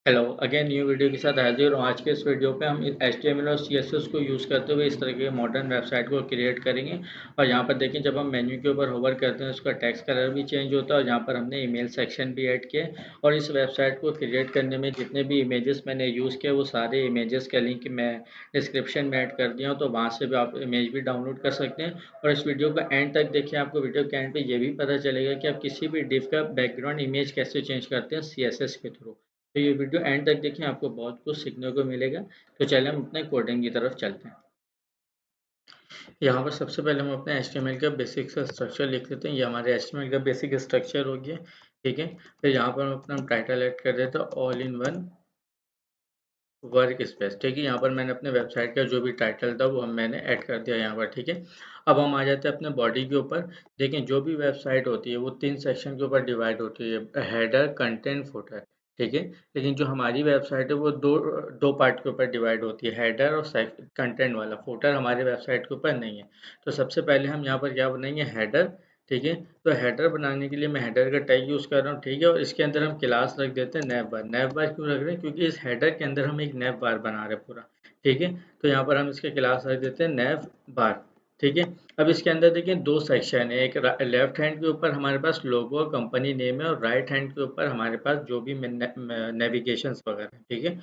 Hello again new video के साथ हाजिर हूँ। आज के इस वीडियो पे हम HTML और CSS को यूज़ करते हुए इस तरह के मॉडर्न वेबसाइट को क्रिएट करेंगे। और यहाँ पर देखें, जब हम मेन्यू के ऊपर होवर करते हैं उसका टेक्स्ट कलर भी चेंज होता है और यहाँ पर हमने ईमेल सेक्शन भी ऐड किया है। और इस वेबसाइट को क्रिएट करने में जितने भी इमेजेस मैंने यूज़ किए वो सारे इमेजेस का लिंक मैं डिस्क्रिप्शन में ऐड कर दिया हूँ, तो वहाँ से भी आप इमेज भी डाउनलोड कर सकते हैं। और इस वीडियो को एंड तक देखिए, आपको वीडियो के एंड पे ये भी पता चलेगा कि आप किसी भी डिव का बैकग्राउंड इमेज कैसे चेंज करते हैं CSS के थ्रू। तो ये वीडियो एंड तक देखिए, आपको बहुत कुछ सीखने को मिलेगा। तो चलिए हम अपने कोडिंग की तरफ चलते हैं। यहाँ पर सबसे पहले हम अपने HTML का बेसिक सा स्ट्रक्चर लिख लेते हैं। ये हमारे HTML का बेसिक स्ट्रक्चर हो गया, ठीक है। फिर यहाँ पर हम अपना टाइटल ऐड कर देते हैं, all in one work space, ठीक है। यहाँ पर मैंने अपने वेबसाइट का जो भी टाइटल था वो मैंने ऐड कर दिया यहाँ पर, ठीक है। अब हम आ जाते हैं अपने बॉडी के ऊपर। देखें, जो भी वेबसाइट होती है वो 3 सेक्शन के ऊपर डिवाइड होती है, हेडर, कंटेंट, फुटर, ठीक है। लेकिन जो हमारी वेबसाइट है वो दो दो पार्ट के ऊपर डिवाइड होती है, हेडर और कंटेंट वाला। फुटर हमारी वेबसाइट के ऊपर नहीं है। तो सबसे पहले हम यहाँ पर क्या बनाएंगे, हेडर, ठीक है। तो हेडर बनाने के लिए मैं हेडर का टैग यूज़ कर रहा हूँ, ठीक है। और इसके अंदर हम क्लास रख देते हैं नैव बार। नैव बार क्यों रख रहे हैं, क्योंकि इस हेडर के अंदर हम एक नैव बार बना रहे हैं पूरा, ठीक है। तो यहाँ पर हम इसके क्लास रख देते हैं नैव बार, ठीक है। अब इसके अंदर देखिए दो सेक्शन है, एक लेफ्ट हैंड के ऊपर हमारे पास लोगो और कंपनी नेम है और राइट हैंड के ऊपर हमारे पास जो भी नेविगेशन वगैरह है, ठीक है।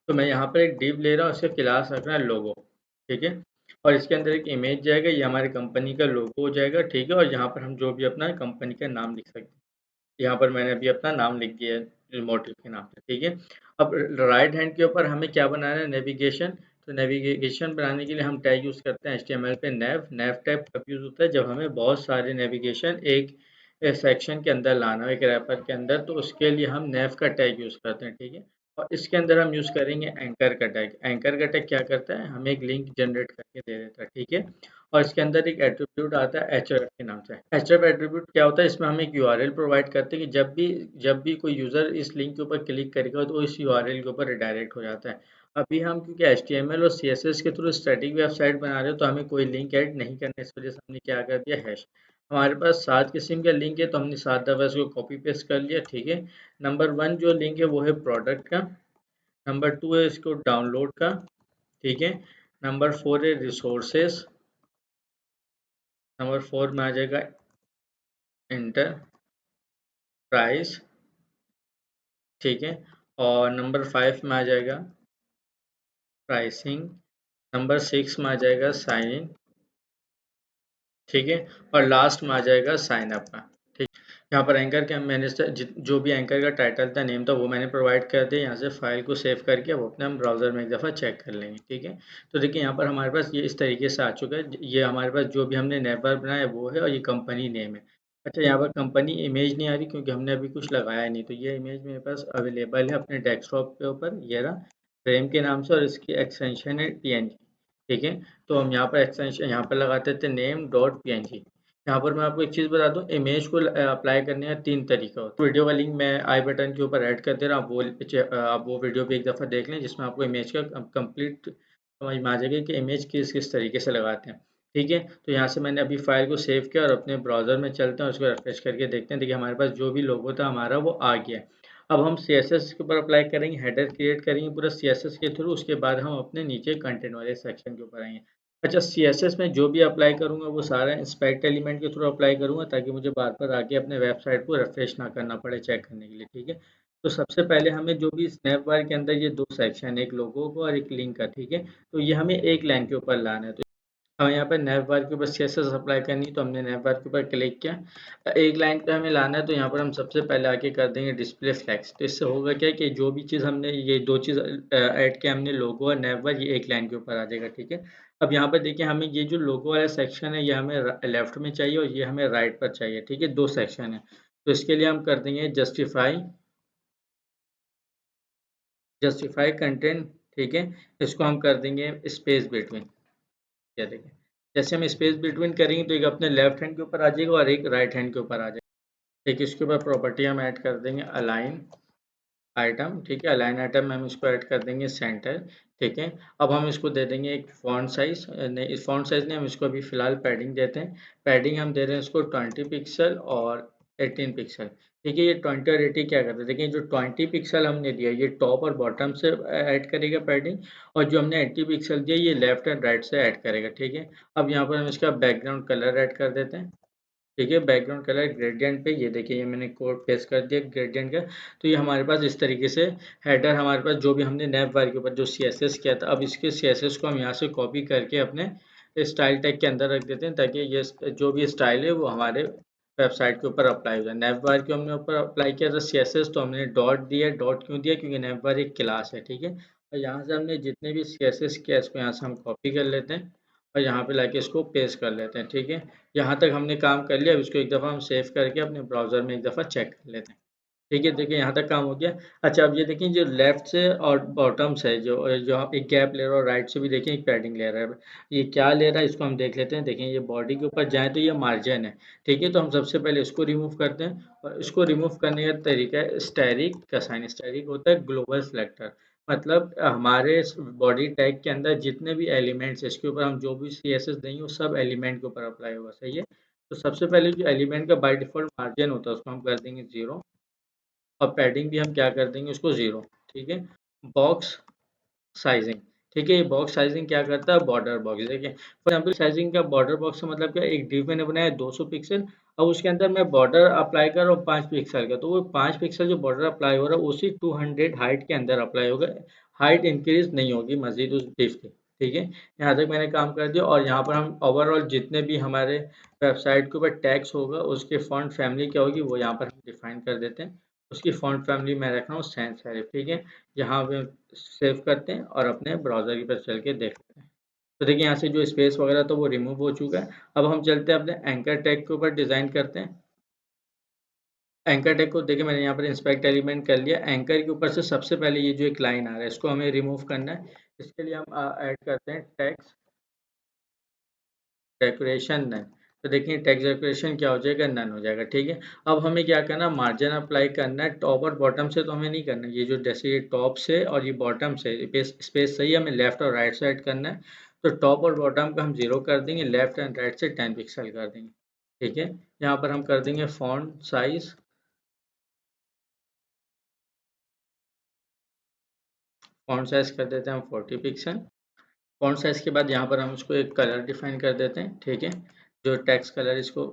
तो मैं यहाँ पर एक डिव ले रहा हूँ, उसका क्लास रखना है लोगो, ठीक है। और इसके अंदर एक इमेज जाएगा, ये हमारी कंपनी का लोगो हो जाएगा, ठीक है। और यहाँ पर हम जो भी अपना कंपनी का नाम लिख सकते हैं। यहाँ पर मैंने अभी अपना नाम लिख दिया है मोटिव के नाम से, ठीक है। अब राइट हैंड के ऊपर हमें क्या बनाना है, नेविगेशन। तो नेविगेशन बनाने के लिए हम टैग यूज़ करते हैं HTML पे नैव टैग कब यूज़ होता है, जब हमें बहुत सारे नेविगेशन एक सेक्शन के अंदर लाना हो, एक रैपर के अंदर, तो उसके लिए हम नैव का टैग यूज़ करते हैं, ठीक है। और इसके अंदर हम यूज़ करेंगे एंकर का टैग। एंकर का टैग क्या करता है, हमें एक लिंक जनरेट करके दे देता है, ठीक है। और इसके अंदर एक एट्रीब्यूट आता है href के नाम से। href एट्रीब्यूट क्या होता है, इसमें हम एक URL प्रोवाइड करते हैं कि जब भी कोई यूज़र इस लिंक के ऊपर क्लिक करेगा तो इस URL के ऊपर रिडायरेक्ट हो जाता है। अभी हम क्योंकि HTML और CSS के थ्रू स्टैटिक वेबसाइट बना रहे हो, तो हमें कोई लिंक ऐड नहीं करना, इस वजह से हमने क्या कर दिया, हैश। हमारे पास 7 किस्म का लिंक है, तो हमने 7 दफ़ा इसको कॉपी पेस्ट कर लिया, ठीक है। नंबर 1 जो लिंक है वो है प्रोडक्ट का। नंबर 2 है इसको डाउनलोड का, ठीक है। नंबर 4 है रिसोर्सेज। नंबर 4 में आ जाएगा एंटरप्राइज, ठीक है। और नंबर 5 में आ जाएगा प्राइसिंग। नंबर 6 में आ जाएगा साइन इन, ठीक है। और लास्ट में आ जाएगा साइन अप का, ठीक। यहाँ पर एंकर के मैंने जो भी एंकर का टाइटल था, नेम था, वो मैंने प्रोवाइड कर दिया। यहाँ से फाइल को सेव करके वो अपने हम ब्राउजर में एक दफ़ा चेक कर लेंगे, ठीक है। तो देखिए यहाँ पर हमारे पास ये इस तरीके से आ चुका है। ये हमारे पास जो भी हमने नेबर बनाया वो है, और ये कंपनी नेम है। अच्छा, यहाँ पर कंपनी इमेज नहीं आ रही क्योंकि हमने अभी कुछ लगाया नहीं, तो ये इमेज मेरे पास अवेलेबल है अपने डेस्कटॉप के ऊपर, ये रहा, फ्रेम के नाम से, और इसकी एक्सटेंशन है PNG, ठीक है। तो हम यहाँ पर एक्सटेंशन यहाँ पर लगाते थे नेम डॉट PNG। यहाँ पर मैं आपको एक चीज़ बता दूँ, इमेज को अप्लाई करने का 3 तरीका होता है। वीडियो का लिंक मैं आई बटन के ऊपर ऐड कर दे रहा हूँ, आप वो वीडियो भी एक दफ़ा देख लें, जिसमें आपको इमेज का कंप्लीट समझ में आ जाएगा कि इमेज किस किस तरीके से लगाते हैं, ठीक है। तो यहाँ से मैंने अभी फाइल को सेव किया और अपने ब्राउज़र में चलते हैं, उसको रिफ्रेश करके देखते हैं। देखिए हमारे पास जो भी लोगो था हमारा वो आ गया है। अब हम CSS के ऊपर अप्लाई करेंगे, हेडर क्रिएट करेंगे पूरा CSS के थ्रू, उसके बाद हम अपने नीचे कंटेंट वाले सेक्शन के ऊपर आएंगे। अच्छा, CSS में जो भी अप्लाई करूँगा वो सारा इंस्पेक्ट एलिमेंट के थ्रू अप्लाई करूँगा, ताकि मुझे बार-बार आके अपने वेबसाइट को रिफ्रेश ना करना पड़े चेक करने के लिए, ठीक है। तो सबसे पहले हमें जो भी स्नैप बार के अंदर ये 2 सेक्शन है, एक लोगो का और एक लिंक का, ठीक है। तो ये हमें एक लाइन के ऊपर लाना है। तो हमें यहाँ पर नैव बार के ऊपर CSS अप्लाई करनी है, तो हमने नैव बार के ऊपर क्लिक किया। एक लाइन पे हमें लाना है, तो यहाँ पर हम सबसे पहले आके कर देंगे डिस्प्ले फ्लेक्स। तो इससे होगा क्या कि जो भी चीज़ हमने ये 2 चीज़ ऐड किया हमने, लोगो और नैव बार, ये एक लाइन के ऊपर आ जाएगा, ठीक है। अब यहाँ पर देखिए, हमें ये जो लोगो वाला सेक्शन है ये हमें लेफ्ट में चाहिए और ये हमें राइट पर चाहिए, ठीक है। 2 सेक्शन है, तो इसके लिए हम कर देंगे जस्टिफाई कंटेंट, ठीक है। इसको हम कर देंगे स्पेस बिटवीन। क्या देखें, जैसे हम स्पेस बिटवीन करेंगे तो एक अपने लेफ्ट हैंड के ऊपर आ जाएगा और एक राइट हैंड के ऊपर आ जाएगा। एक इसके ऊपर प्रॉपर्टी हम ऐड कर देंगे अलाइन आइटम, ठीक है। अलाइन आइटम में हम इसको ऐड कर देंगे सेंटर, ठीक है। अब हम इसको दे देंगे एक फॉन्ट साइज, नहीं इस फॉन्ट साइज नहीं, हम इसको अभी फिलहाल पैडिंग देते हैं। पैडिंग हम दे रहे हैं इसको 20 पिक्सल और 18 पिक्सल, ठीक है। ये 20 और 80 क्या करते हैं, देखिए जो 20 पिक्सल हमने दिया ये टॉप और बॉटम से ऐड करेगा पैडिंग, और जो हमने 80 पिक्सल दिया ये लेफ्ट एंड राइट से ऐड करेगा। ठीक है। अब यहाँ पर हम इसका बैकग्राउंड कलर ऐड कर देते हैं। ठीक है। बैकग्राउंड कलर ग्रेडियंट पे, ये देखिए ये मैंने कोड पेस्ट कर दिया ग्रेडियंट का। तो ये हमारे पास इस तरीके से हेडर, हमारे पास जो भी हमने नैप बार के ऊपर जो CSS किया था, अब इसके CSS को हम यहाँ से कॉपी करके अपने स्टाइल टैग के अंदर रख देते हैं, ताकि ये जो भी स्टाइल है वो हमारे वेबसाइट के ऊपर अप्लाई हो जाए। नैप बार के हमने ऊपर अप्लाई किया था CSS, तो हमने डॉट दिया। डॉट क्यों दिया, क्योंकि नैप बार एक क्लास है। ठीक है। और यहाँ से हमने जितने भी CSS किया इसको यहाँ से हम कॉपी कर लेते हैं और यहाँ पे लाके इसको पेस्ट कर लेते हैं। ठीक है। यहाँ तक हमने काम कर लिया। अब इसको एक दफ़ा हम सेव करके अपने ब्राउज़र में एक दफ़ा चेक कर लेते हैं। ठीक है। देखिए यहाँ तक काम हो गया। अच्छा, अब ये देखिए जो लेफ्ट से और बॉटम से जो जो आप एक गैप ले रहा है, और राइट से भी देखिए एक पैडिंग ले रहा है। ये क्या ले रहा है इसको हम देख लेते हैं। देखिए ये बॉडी के ऊपर जाए तो ये मार्जिन है। ठीक है। तो हम सबसे पहले इसको रिमूव करते हैं, और इसको रिमूव करने का तरीका है स्टैरिक का साइन। स्टैरिक होता है ग्लोबल सेलेक्टर, मतलब हमारे बॉडी टैग के अंदर जितने भी एलिमेंट्स है इसके ऊपर हम जो भी CSS देंगे वो सब एलिमेंट के ऊपर अप्लाई होगा। सही है। तो सबसे पहले जो एलिमेंट का बाय डिफ़ॉल्ट मार्जिन होता है उसको हम कर देंगे 0, और पैडिंग भी हम क्या कर देंगे उसको 0। ठीक है। बॉक्स साइजिंग, ठीक है। ये बॉक्स साइजिंग क्या करता है, बॉर्डर बॉक्स। देखिए फॉर एग्जाम्पल साइजिंग का बॉर्डर बॉक्स का मतलब क्या, एक डिव मैंने बनाया 200 पिक्सल, अब उसके अंदर मैं बॉर्डर अप्लाई कर रहा हूँ 5 पिक्सल का, तो वो 5 पिक्सल जो बॉर्डर अप्लाई हो रहा है उसी 200 हाइट के अंदर अप्लाई होगा। हाइट इंक्रीज नहीं होगी मजीद उस डिव की। ठीक है। यहाँ तक मैंने काम कर दिया, और यहाँ पर हम ओवरऑल जितने भी हमारे वेबसाइट के ऊपर टैग्स होगा उसके फॉन्ट फैमिली क्या होगी वो यहाँ पर हम डिफाइन कर देते हैं। उसकी फॉन्ट फैमिली मैं रख रहा हूँ सैंस सेरिफ। ठीक है। यहाँ पे सेव करते हैं और अपने ब्राउज़र की तरफ चल के देखते हैं। तो देखिए यहाँ से जो स्पेस वगैरह तो वो रिमूव हो चुका है। अब हम चलते हैं अपने एंकर टैग के ऊपर डिज़ाइन करते हैं। एंकर टैग को देखिए मैंने यहाँ पर इंस्पेक्ट एलिमेंट कर लिया। एंकर के ऊपर से सबसे पहले ये जो एक लाइन आ रहा है इसको हमें रिमूव करना है। इसके लिए हम ऐड करते हैं टेक्स्ट डेकोरेशन नन। तो देखिए टेक्स्ट डेकोरेशन क्या हो जाएगा, नन हो जाएगा। ठीक है। अब हमें क्या करना, मार्जिन अप्लाई करना है। टॉप और बॉटम से तो हमें नहीं करना, ये जो जैसे ये टॉप से और ये बॉटम से स्पेस सही है, हमें लेफ्ट और राइट साइड करना है। तो टॉप और बॉटम का हम 0 कर देंगे, लेफ्ट एंड राइट से 10 पिक्सल कर देंगे। ठीक है। यहाँ पर हम कर देंगे फॉन्ट साइज, फॉन्ट साइज कर देते हैं हम 40 पिक्सल। फॉन्ट साइज के बाद यहाँ पर हम इसको एक कलर डिफाइन कर देते हैं। ठीक है। जो टेक्स्ट कलर इसको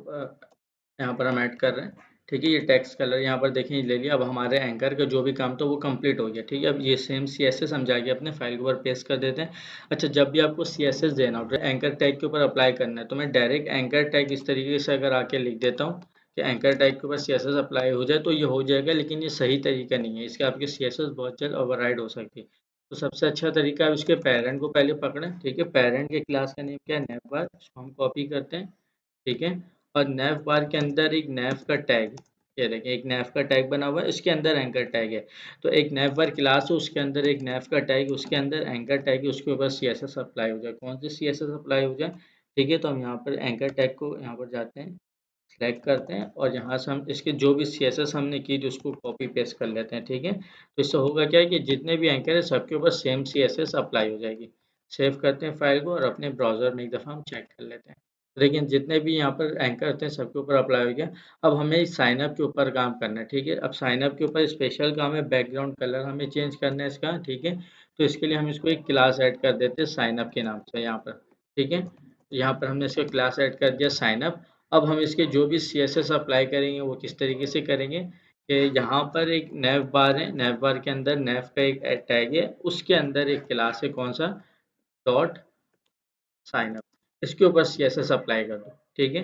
यहाँ पर हम ऐड कर रहे हैं। ठीक है। ये टेक्स्ट कलर यहाँ पर देखें ले लिया। अब हमारे एंकर का जो भी काम था वो कंप्लीट हो गया। ठीक है। अब ये सेम CSS हम जाके अपने फाइल के ऊपर पेस्ट कर देते हैं। अच्छा, जब भी आपको CSS देना हो तो एंकर टैग के ऊपर अप्लाई करना है, तो मैं डायरेक्ट एंकर टैग इस तरीके से अगर आके लिख देता हूँ कि एंकर टैग के ऊपर CSS अप्लाई हो जाए तो ये हो जाएगा, लेकिन ये सही तरीका नहीं है। इसके आपके CSS बहुत जल्द ओवरराइड हो सकती है। तो सबसे अच्छा तरीका है उसके पेरेंट को पहले पकड़ें। ठीक है। पेरेंट के क्लास का नेम क्या है, नेवर। इसको हम कॉपी करते हैं। ठीक है। और नैव बार के अंदर एक नैव का टैग, ये देखें एक नैव का टैग बना हुआ है, इसके अंदर एंकर टैग है। तो एक नैव बार क्लास है उसके अंदर एक नैव का टैग, उसके अंदर एंकर टैग है, उसके ऊपर CSS अप्लाई हो जाए। कौन से CSS अप्लाई हो जाए, ठीक है। तो हम यहाँ पर एंकर टैग को यहाँ पर जाते हैं, सेलेक्ट करते हैं, और यहाँ से हम इसके जो भी CSS हमने की थी उसको कॉपी पेस्ट कर लेते हैं। ठीक है। तो इससे होगा क्या है कि जितने भी एंकर है सबके ऊपर सेम CSS अप्लाई हो जाएगी। सेव करते हैं फाइल को और अपने ब्राउज़र में एक दफ़ा हम चेक कर लेते हैं। लेकिन जितने भी यहाँ पर एंकर थे सबके ऊपर अप्लाई हो गया। अब हमें साइन अप के ऊपर काम करना है। ठीक है। अब साइन अप के ऊपर स्पेशल काम है, बैकग्राउंड कलर हमें चेंज करना है इसका। ठीक है। तो इसके लिए हम इसको एक क्लास ऐड कर देते हैं साइन अप के नाम से यहाँ पर। ठीक है। यहाँ पर हमने इसका क्लास ऐड कर दिया साइन अप। अब हम इसके जो भी CSS अप्लाई करेंगे वो किस तरीके से करेंगे कि यहाँ पर एक नैव बार है, नैव बार के अंदर नैव का एक टैग है, उसके अंदर एक क्लास है, कौन सा, डॉट साइन अप। इसके ऊपर CSS अप्लाई कर दो। ठीक है।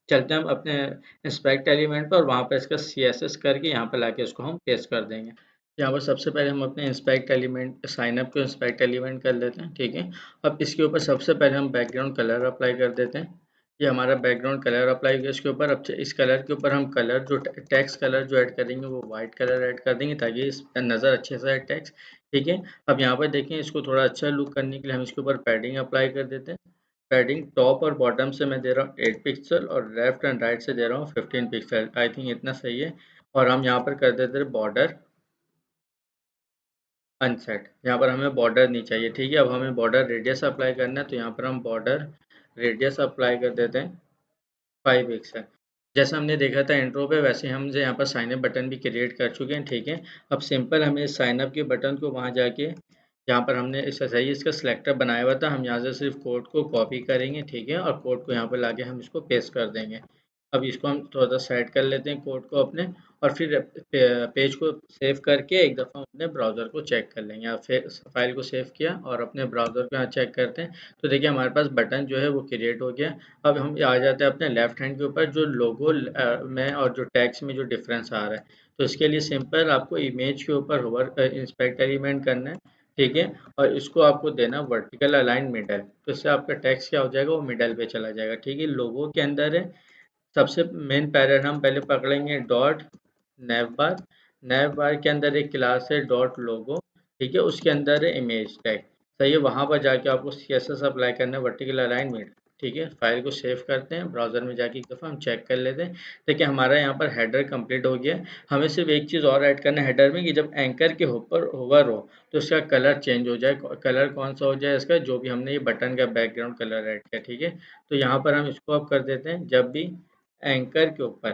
चलते हैं हम अपने इंस्पेक्ट एलिमेंट पर, और वहाँ पर इसका CSS करके यहाँ पर लाके इसको हम पेस्ट कर देंगे। यहाँ पर सबसे पहले हम अपने इंस्पेक्ट एलिमेंट साइन अप को इंस्पेक्ट एलिमेंट कर लेते हैं। ठीक है। अब इसके ऊपर सबसे पहले हम बैकग्राउंड कलर अप्लाई कर देते हैं। ये हमारा बैकग्राउंड कलर अप्लाई हो गया इसके ऊपर। अब इस कलर के ऊपर हम कलर जो टेक्स्ट कलर जो ऐड करेंगे वो वाइट कलर ऐड कर देंगे, ताकि इस नज़र अच्छे से आए टेक्स्ट। ठीक है। अब यहाँ पर देखें इसको थोड़ा अच्छा लुक करने के लिए हम इसके ऊपर पैडिंग अप्लाई कर देते हैं। पैडिंग टॉप और बॉटम से मैं दे रहा हूँ 8 पिक्सल, और लेफ्ट एंड राइट से दे रहा हूँ 15 पिक्सल। आई थिंक इतना सही है। और हम यहाँ पर कर देते हैं बॉर्डर अनसेट। यहाँ पर हमें बॉर्डर नहीं चाहिए। ठीक है। अब हमें बॉर्डर रेडियस अप्लाई करना है, तो यहाँ पर हम बॉर्डर रेडियस अप्लाई कर देते हैं 5 पिक्सल। जैसा हमने देखा था इंट्रो पे, वैसे हम जो यहाँ पर साइन अप बटन भी क्रिएट कर चुके हैं, ठीक है। अब सिंपल हमें साइन अप के बटन को वहाँ जाके, जहाँ पर हमने इस सही इसका सिलेक्टर बनाया हुआ था, हम यहाँ से सिर्फ कोड को कॉपी करेंगे, ठीक है, और कोड को यहाँ पर लाके हम इसको पेस्ट कर देंगे। अब इसको हम थोड़ा सा साइड कर लेते हैं कोड को अपने, और फिर पेज को सेव करके एक दफ़ा अपने ब्राउज़र को चेक कर लेंगे। आप फिर फाइल को सेव किया और अपने ब्राउज़र को यहाँ चेक करते हैं, तो देखिए हमारे पास बटन जो है वो क्रिएट हो गया। अब हम आ जाते हैं अपने लेफ्ट हैंड के ऊपर, जो लोगो में और जो टेक्स्ट में जो डिफरेंस आ रहा है, तो इसके लिए सिंपल आपको इमेज के ऊपर होवर इंस्पेक्ट एलिमेंट करना है, ठीक है, और इसको आपको देना वर्टिकल अलाइन मिडल, तो इससे आपका टेक्स्ट क्या हो जाएगा, वो मिडल पे चला जाएगा, ठीक है। लोगो के अंदर है, सबसे मेन पैराग्राफ हम पहले पकड़ेंगे डॉट नैवबार। नैवबार के अंदर एक क्लास है डॉट लोगो, ठीक है, उसके अंदर है इमेज टैग, सही है। वहाँ पर जाके आपको CSS अप्लाई करना है, वर्टिकल अलाइनमेंट, ठीक है। फाइल को सेव करते हैं, ब्राउजर में जाके एक दफ़ा हम चेक कर लेते हैं। देखिए हमारा यहाँ पर हेडर कंप्लीट हो गया है। हमें सिर्फ एक चीज़ और ऐड करना है हेडर में, कि जब एंकर के ऊपर होवर हो तो इसका कलर चेंज हो जाए। कलर कौन सा हो जाए इसका, जो भी हमने ये बटन का बैकग्राउंड कलर ऐड किया, ठीक है। तो यहाँ पर हम इसको अब कर देते हैं, जब भी एंकर के ऊपर,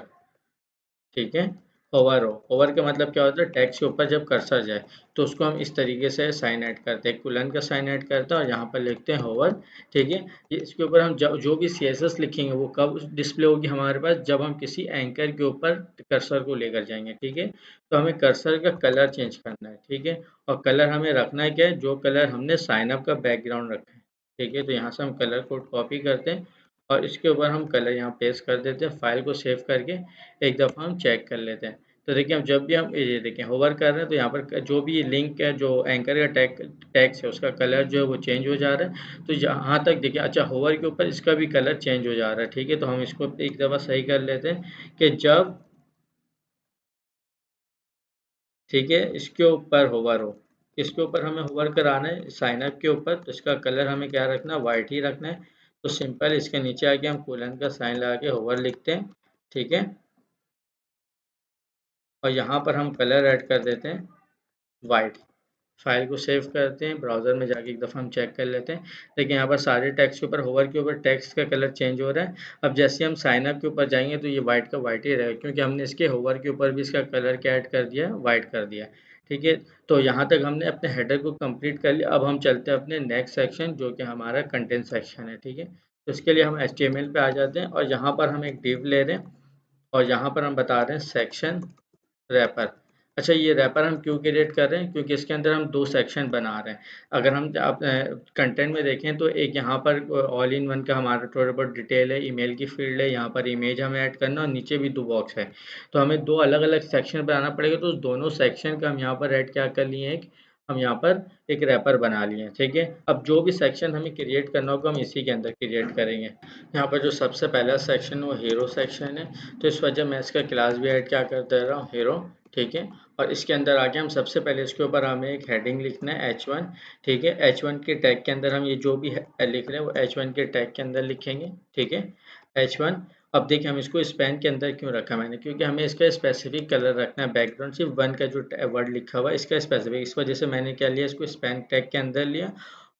ठीक है, होवर हो, होवर का मतलब क्या होता है, टेक्स्ट के ऊपर जब कर्सर जाए, तो उसको हम इस तरीके से साइन ऐड करते हैं, कुलन का साइन ऐड करते हैं और यहाँ पर लिखते हैं होवर, ठीक है। इसके ऊपर हम जो भी CSS लिखेंगे वो कब डिस्प्ले होगी हमारे पास, जब हम किसी एंकर के ऊपर कर्सर को लेकर जाएंगे, ठीक है। तो हमें कर्सर का कलर चेंज करना है, ठीक है, और कलर हमें रखना है क्या है, जो कलर हमने साइन अप का बैकग्राउंड रखा है, ठीक है। तो यहाँ से हम कलर कोड कॉपी करते हैं और इसके ऊपर हम कलर यहाँ पेस्ट कर देते हैं, फाइल को सेव करके एक दफ़ा हम चेक कर लेते हैं। तो देखिए हम जब भी हम ये देखिए होवर कर रहे हैं, तो यहाँ पर जो भी लिंक है, जो एंकर का टैक्स है, उसका कलर जो है वो चेंज हो जा रहा है। तो यहाँ तक देखिए, अच्छा होवर के ऊपर इसका भी कलर चेंज हो जा रहा है, ठीक है। तो हम इसको एक दफ़ा सही कर लेते हैं कि जब, ठीक है, इसके ऊपर होवर हो, इसके ऊपर हमें होवर कराना है साइन अप के ऊपर, तो इसका कलर हमें क्या रखना है, वाइट ही रखना है। तो सिंपल इसके नीचे आके हम कोलन का साइन लगा के होवर लिखते हैं, ठीक है, और यहाँ पर हम कलर ऐड कर देते हैं वाइट। फाइल को सेव करते हैं, ब्राउज़र में जाके एक दफ़ा हम चेक कर लेते हैं। देखिए यहाँ पर सारे टेक्स्ट के ऊपर, होवर के ऊपर टेक्स्ट का कलर चेंज हो रहा है। अब जैसे हम साइन अप के ऊपर जाएंगे तो ये वाइट का वाइट ही रहेगा, क्योंकि हमने इसके होवर के ऊपर भी इसका कलर क्या ऐड कर दिया, वाइट कर दिया, ठीक है। तो यहाँ तक हमने अपने हेडर को कंप्लीट कर लिया। अब हम चलते हैं अपने नेक्स्ट सेक्शन, जो कि हमारा कंटेंट सेक्शन है, ठीक है। तो इसके लिए हम HTML पे आ जाते हैं और यहाँ पर हम एक डिव ले रहे हैं और यहाँ पर हम बता रहे हैं सेक्शन रैपर। अच्छा, ये रैपर हम क्यों क्रिएट कर रहे हैं, क्योंकि इसके अंदर हम 2 सेक्शन बना रहे हैं। अगर हम कंटेंट में देखें तो एक यहाँ पर ऑल इन वन का हमारा थोड़ा बहुत डिटेल है, ईमेल की फील्ड है, यहाँ पर इमेज हमें ऐड करना और नीचे भी 2 बॉक्स है। तो हमें 2 अलग-अलग सेक्शन बनाना पड़ेगा, तो उस दोनों सेक्शन का हम यहाँ पर ऐड क्या कर लिए, एक हम यहाँ पर एक रैपर बना लिए हैं, ठीक है। अब जो भी सेक्शन हमें क्रिएट करना होगा हम इसी के अंदर क्रिएट करेंगे। यहाँ पर जो सबसे पहला सेक्शन है वो हीरो सेक्शन है, तो इस वजह मैं इसका क्लास भी ऐड क्या कर दे रहा हूँ, हीरो, ठीक है। और इसके अंदर आके हम सबसे पहले इसके ऊपर हमें एक हेडिंग लिखना है H1, ठीक है। H1 के टैग के अंदर हम ये जो भी लिख रहे हैं वो H1 के टैग के अंदर लिखेंगे, ठीक है, H1। अब देखिए हम इसको स्पैन के अंदर क्यों रखा मैंने, क्योंकि हमें इसका स्पेसिफिक कलर रखना है, बैकग्राउंड सिर्फ वन का जो वर्ड लिखा हुआ है इसका स्पेसिफिक, इस वजह से मैंने क्या लिया, इसको स्पैन टैग के अंदर लिया।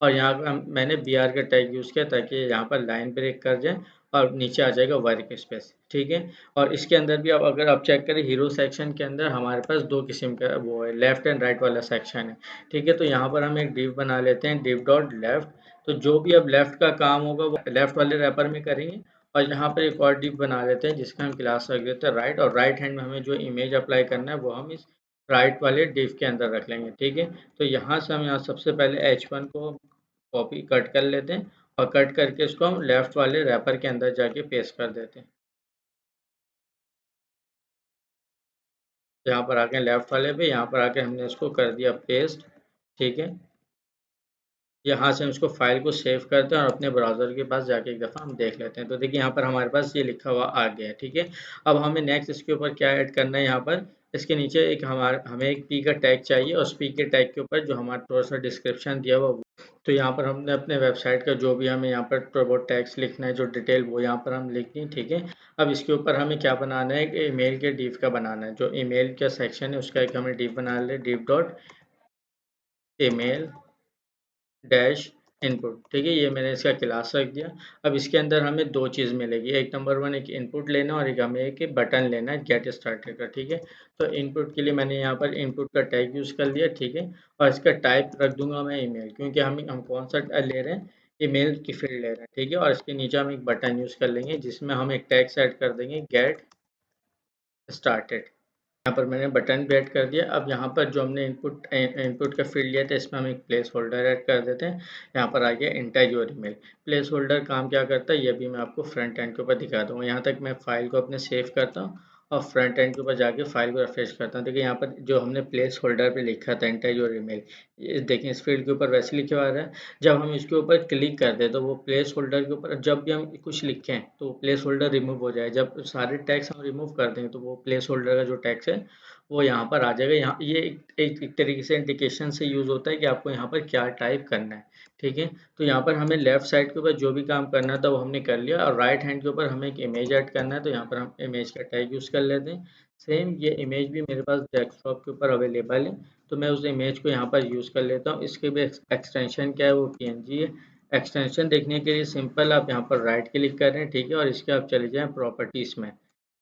और यहाँ पर मैंने BR का टैग यूज़ किया ताकि यहाँ पर लाइन ब्रेक कर जाए और नीचे आ जाएगा वर्क स्पेस, ठीक है। और इसके अंदर भी अब अगर आप चेक करें, हीरो सेक्शन के अंदर हमारे पास 2 किस्म का वो है, लेफ्ट एंड राइट वाला सेक्शन है, ठीक है। तो यहाँ पर हम एक डिव बना लेते हैं, डिव डॉट लेफ्ट। तो जो भी अब लेफ्ट का काम होगा वो लेफ्ट वाले रैपर में करेंगे। और यहाँ पर एक और डिव बना लेते हैं जिसका हम क्लास रख देते हैं राइट, और राइट हैंड में हमें जो इमेज अप्लाई करना है वो हम इस राइट वाले डिव के अंदर रख लेंगे, ठीक है। तो यहाँ से हम यहाँ सबसे पहले H1 को कॉपी कट कर लेते हैं और कट करके इसको हम लेफ्ट वाले रैपर के अंदर जाके पेस्ट कर देते हैं। यहाँ पर आके लेफ्ट वाले पे, यहाँ पर आके हमने इसको कर दिया पेस्ट, ठीक है। यहाँ से हम इसको फाइल को सेव करते हैं और अपने ब्राउज़र के पास जाके एक दफ़ा हम देख लेते हैं। तो देखिए यहाँ पर हमारे पास ये लिखा हुआ आ गया है, ठीक है। अब हमें नेक्स्ट इसके ऊपर क्या ऐड करना है, यहाँ पर इसके नीचे एक हमें एक पी का टैग चाहिए और उस पी के टैग के ऊपर जो हमारा थोड़ा सा डिस्क्रिप्शन दिया हुआ, तो यहाँ पर हमने अपने वेबसाइट का जो भी हमें यहाँ पर थोड़ा बहुत टैग्स लिखना है, जो डिटेल वो यहाँ पर हम लिख दें, ठीक है। अब इसके ऊपर हमें क्या बनाना है, कि ईमेल के डिव का बनाना है, जो ईमेल का सेक्शन है उसका एक हमें डिव बना ले, div dot email dash input, ठीक है, ये मैंने इसका क्लास रख दिया। अब इसके अंदर हमें दो चीज़ मिलेगी, एक नंबर वन एक इनपुट लेना और एक हमें एक बटन लेना है गेट स्टार्टेड का, ठीक है। तो इनपुट के लिए मैंने यहाँ पर इनपुट का टैग यूज़ कर लिया, ठीक है, और इसका टाइप रख दूंगा मैं ईमेल, क्योंकि हम कौन सा ले रहे हैं, ईमेल की फील्ड ले रहे हैं, ठीक है। और इसके नीचे हम एक बटन यूज़ कर लेंगे जिसमें हम एक टैग सेट कर देंगे गेट स्टार्टेड। यहाँ पर मैंने बटन भी ऐड कर दिया। अब यहाँ पर जो हमने इनपुट का फील्ड लिया था इसमें हम एक प्लेस होल्डर ऐड कर देते हैं। यहाँ पर आ गया enter your email. Place holder काम क्या करता है ये भी मैं आपको फ्रंट एंड के ऊपर दिखा दूंगा। यहाँ तक मैं फाइल को अपने सेव करता हूँ और फ्रंट एंड के ऊपर जाके फाइल को रिफ्रेश करता हूँ। देखिए यहाँ पर जो हमने प्लेस होल्डर पे लिखा था एंटर योर ईमेल, ये देखिए इस फील्ड के ऊपर वैसे लिखे हुआ रहा है। जब हम इसके ऊपर क्लिक कर दे तो वो प्लेस होल्डर के ऊपर जब भी हम कुछ लिखें तो वो प्लेस होल्डर रिमूव हो जाए। जब सारे टैक्स हम रिमूव कर देंगे तो वो प्लेस होल्डर का जो टैक्स है वो यहाँ पर आ जाएगा। यहाँ ये एक तरीके से इंडिकेशन से यूज़ होता है कि आपको यहाँ पर क्या टाइप करना है, ठीक है। तो यहाँ पर हमें लेफ्ट साइड के ऊपर जो भी काम करना था वो हमने कर लिया और राइट हैंड के ऊपर हमें एक इमेज ऐड करना है, तो यहाँ पर हम इमेज का टैग यूज़ कर लेते हैं। सेम ये इमेज भी मेरे पास डेस्कटॉप के ऊपर अवेलेबल है, तो मैं उस इमेज को यहाँ पर यूज़ कर लेता हूँ। इसके भी एक्सटेंशन क्या है, वो PNG है। एक्सटेंशन देखने के लिए सिंपल आप यहाँ पर राइट क्लिक कर रहे हैं, ठीक है, और इसके आप चले जाएँ प्रॉपर्टीज़ में,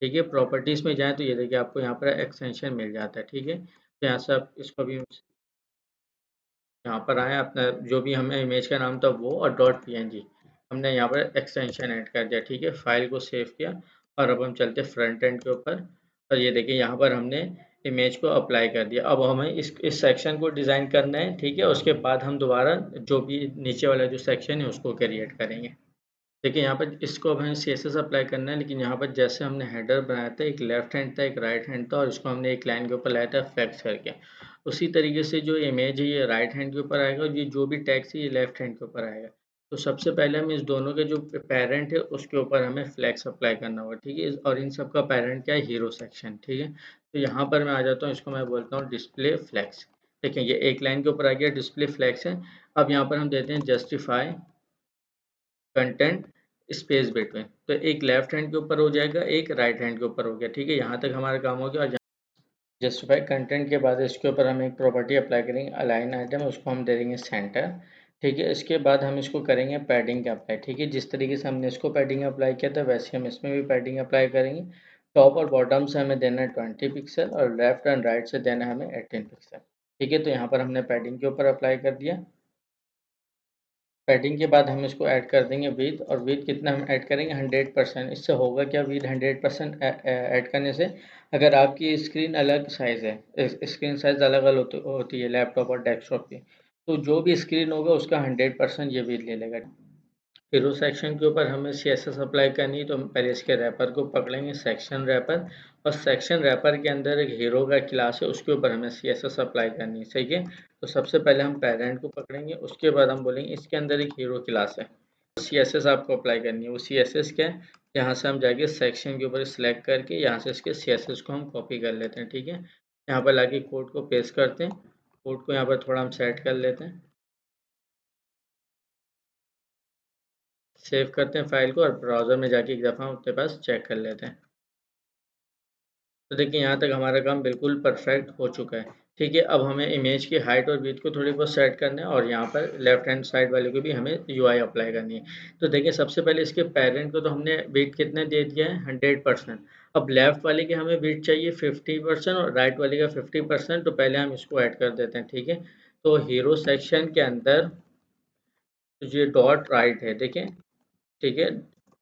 ठीक है। प्रॉपर्टीज़ में जाएँ तो ये देखिए आपको यहाँ पर एक्सटेंशन मिल जाता है, ठीक है। तो यहाँ से आप इसको भी यहाँ पर आए, अपना जो भी हमें इमेज का नाम था वो और डॉट PNG हमने यहाँ पर एक्सटेंशन ऐड कर दिया, ठीक है। फाइल को सेव किया और अब हम चलते फ्रंट एंड के ऊपर और ये देखिए यहाँ पर हमने इमेज को अप्लाई कर दिया। अब हमें इस सेक्शन को डिज़ाइन करना है, ठीक है। उसके बाद हम दोबारा जो भी नीचे वाला जो सेक्शन है उसको क्रिएट करेंगे। देखिए यहाँ पर इसको अब हमें CSS अप्लाई करना है, लेकिन यहाँ पर जैसे हमने हेडर बनाया था एक लेफ्ट हैंड था एक राइट हैंड था और इसको हमने एक लाइन के ऊपर लाया था फ्लेक्स करके, उसी तरीके से जो इमेज है ये राइट हैंड के ऊपर आएगा और ये जो भी टेक्स्ट है ये लेफ्ट हैंड के ऊपर आएगा। तो सबसे पहले हम इस दोनों के जो पेरेंट है उसके ऊपर हमें फ्लेक्स अप्लाई करना होगा, ठीक है। और इन सब का पेरेंट क्या है, हीरो सेक्शन, ठीक है। तो यहाँ पर मैं आ जाता हूँ, इसको मैं बोलता हूँ डिस्प्ले फ्लेक्स। देखिए ये एक लाइन के ऊपर आ गया, डिस्प्ले फ्लेक्स है। अब यहाँ पर हम देते हैं जस्टिफाई कंटेंट स्पेस बिटवीन, तो एक लेफ्ट हैंड के ऊपर हो जाएगा एक राइट हैंड के ऊपर हो गया, ठीक है। यहाँ तक हमारा काम हो गया। और जस्टिफाई कंटेंट के बाद इसके ऊपर हम एक प्रॉपर्टी अप्लाई करेंगे अलाइन आइटम, उसको हम दे देंगे सेंटर, ठीक है। इसके बाद हम इसको करेंगे पैडिंग का अप्लाई, ठीक है। जिस तरीके से हमने इसको पैडिंग अप्लाई किया था वैसे हम इसमें भी पैडिंग अप्लाई करेंगे। टॉप और बॉटम से हमें देना है 20 पिक्सल और लेफ्ट एंड राइट से देना है हमें 18 पिक्सल, ठीक है। तो यहाँ पर हमने पैडिंग के ऊपर अप्लाई कर दिया। पैडिंग के बाद हम इसको ऐड कर देंगे विथ, और विथ कितना हम ऐड करेंगे 100%। इससे होगा क्या, विथ 100% ऐड करने से अगर आपकी स्क्रीन अलग साइज़ है, स्क्रीन साइज़ अलग अलग होती है लैपटॉप और डेस्कटॉप की, तो जो भी स्क्रीन होगा उसका 100% ये विथ ले लेगा। हीरो सेक्शन के ऊपर हमें CSS अप्लाई करनी है, तो हम पहले इसके रैपर को पकड़ेंगे सेक्शन रैपर, और सेक्शन रैपर के अंदर एक हीरो का क्लास है उसके ऊपर हमें CSS अप्लाई करनी है, सही है। तो सबसे पहले हम पेरेंट को पकड़ेंगे, उसके बाद हम बोलेंगे इसके अंदर एक हीरो क्लास है, CSS आपको अप्लाई करनी है। वो CSS क्या है, यहाँ से हम जाके सेक्शन के ऊपर सेलेक्ट करके यहाँ से इसके CSS को हम कॉपी कर लेते हैं, ठीक है। यहाँ पर लाके कोड को पेस्ट करते हैं, कोड को यहाँ पर थोड़ा हम सेट कर लेते हैं, सेव करते हैं फाइल को और ब्राउज़र में जाके एक दफ़ा हम अपने पास चेक कर लेते हैं। तो देखिए यहाँ तक हमारा काम बिल्कुल परफेक्ट हो चुका है, ठीक है। अब हमें इमेज की हाइट और विड्थ को थोड़ी बहुत सेट करना है और यहाँ पर लेफ्ट हैंड साइड वाले को भी हमें UI अप्लाई करनी है। तो देखिए सबसे पहले इसके पेरेंट को तो हमने विड्थ कितने दे दिया है 100%। अब लेफ्ट वाले के हमें विड्थ चाहिए 50% और राइट वाले का 50%, तो पहले हम इसको ऐड कर देते हैं, ठीक है। तो हीरो सेक्शन के अंदर ये डॉट राइट है, देखें, ठीक है,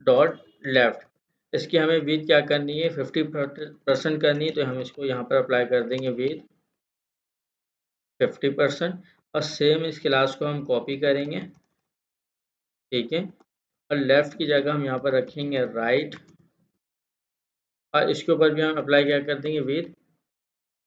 डॉट लेफ्ट, इसकी हमें विथ क्या करनी है 50% करनी है, तो हम इसको यहाँ पर अप्लाई कर देंगे विथ 50%। और सेम इस क्लास को हम कॉपी करेंगे, ठीक है, और लेफ्ट की जगह हम यहाँ पर रखेंगे राइट और इसके ऊपर भी हम अप्लाई क्या कर देंगे विथ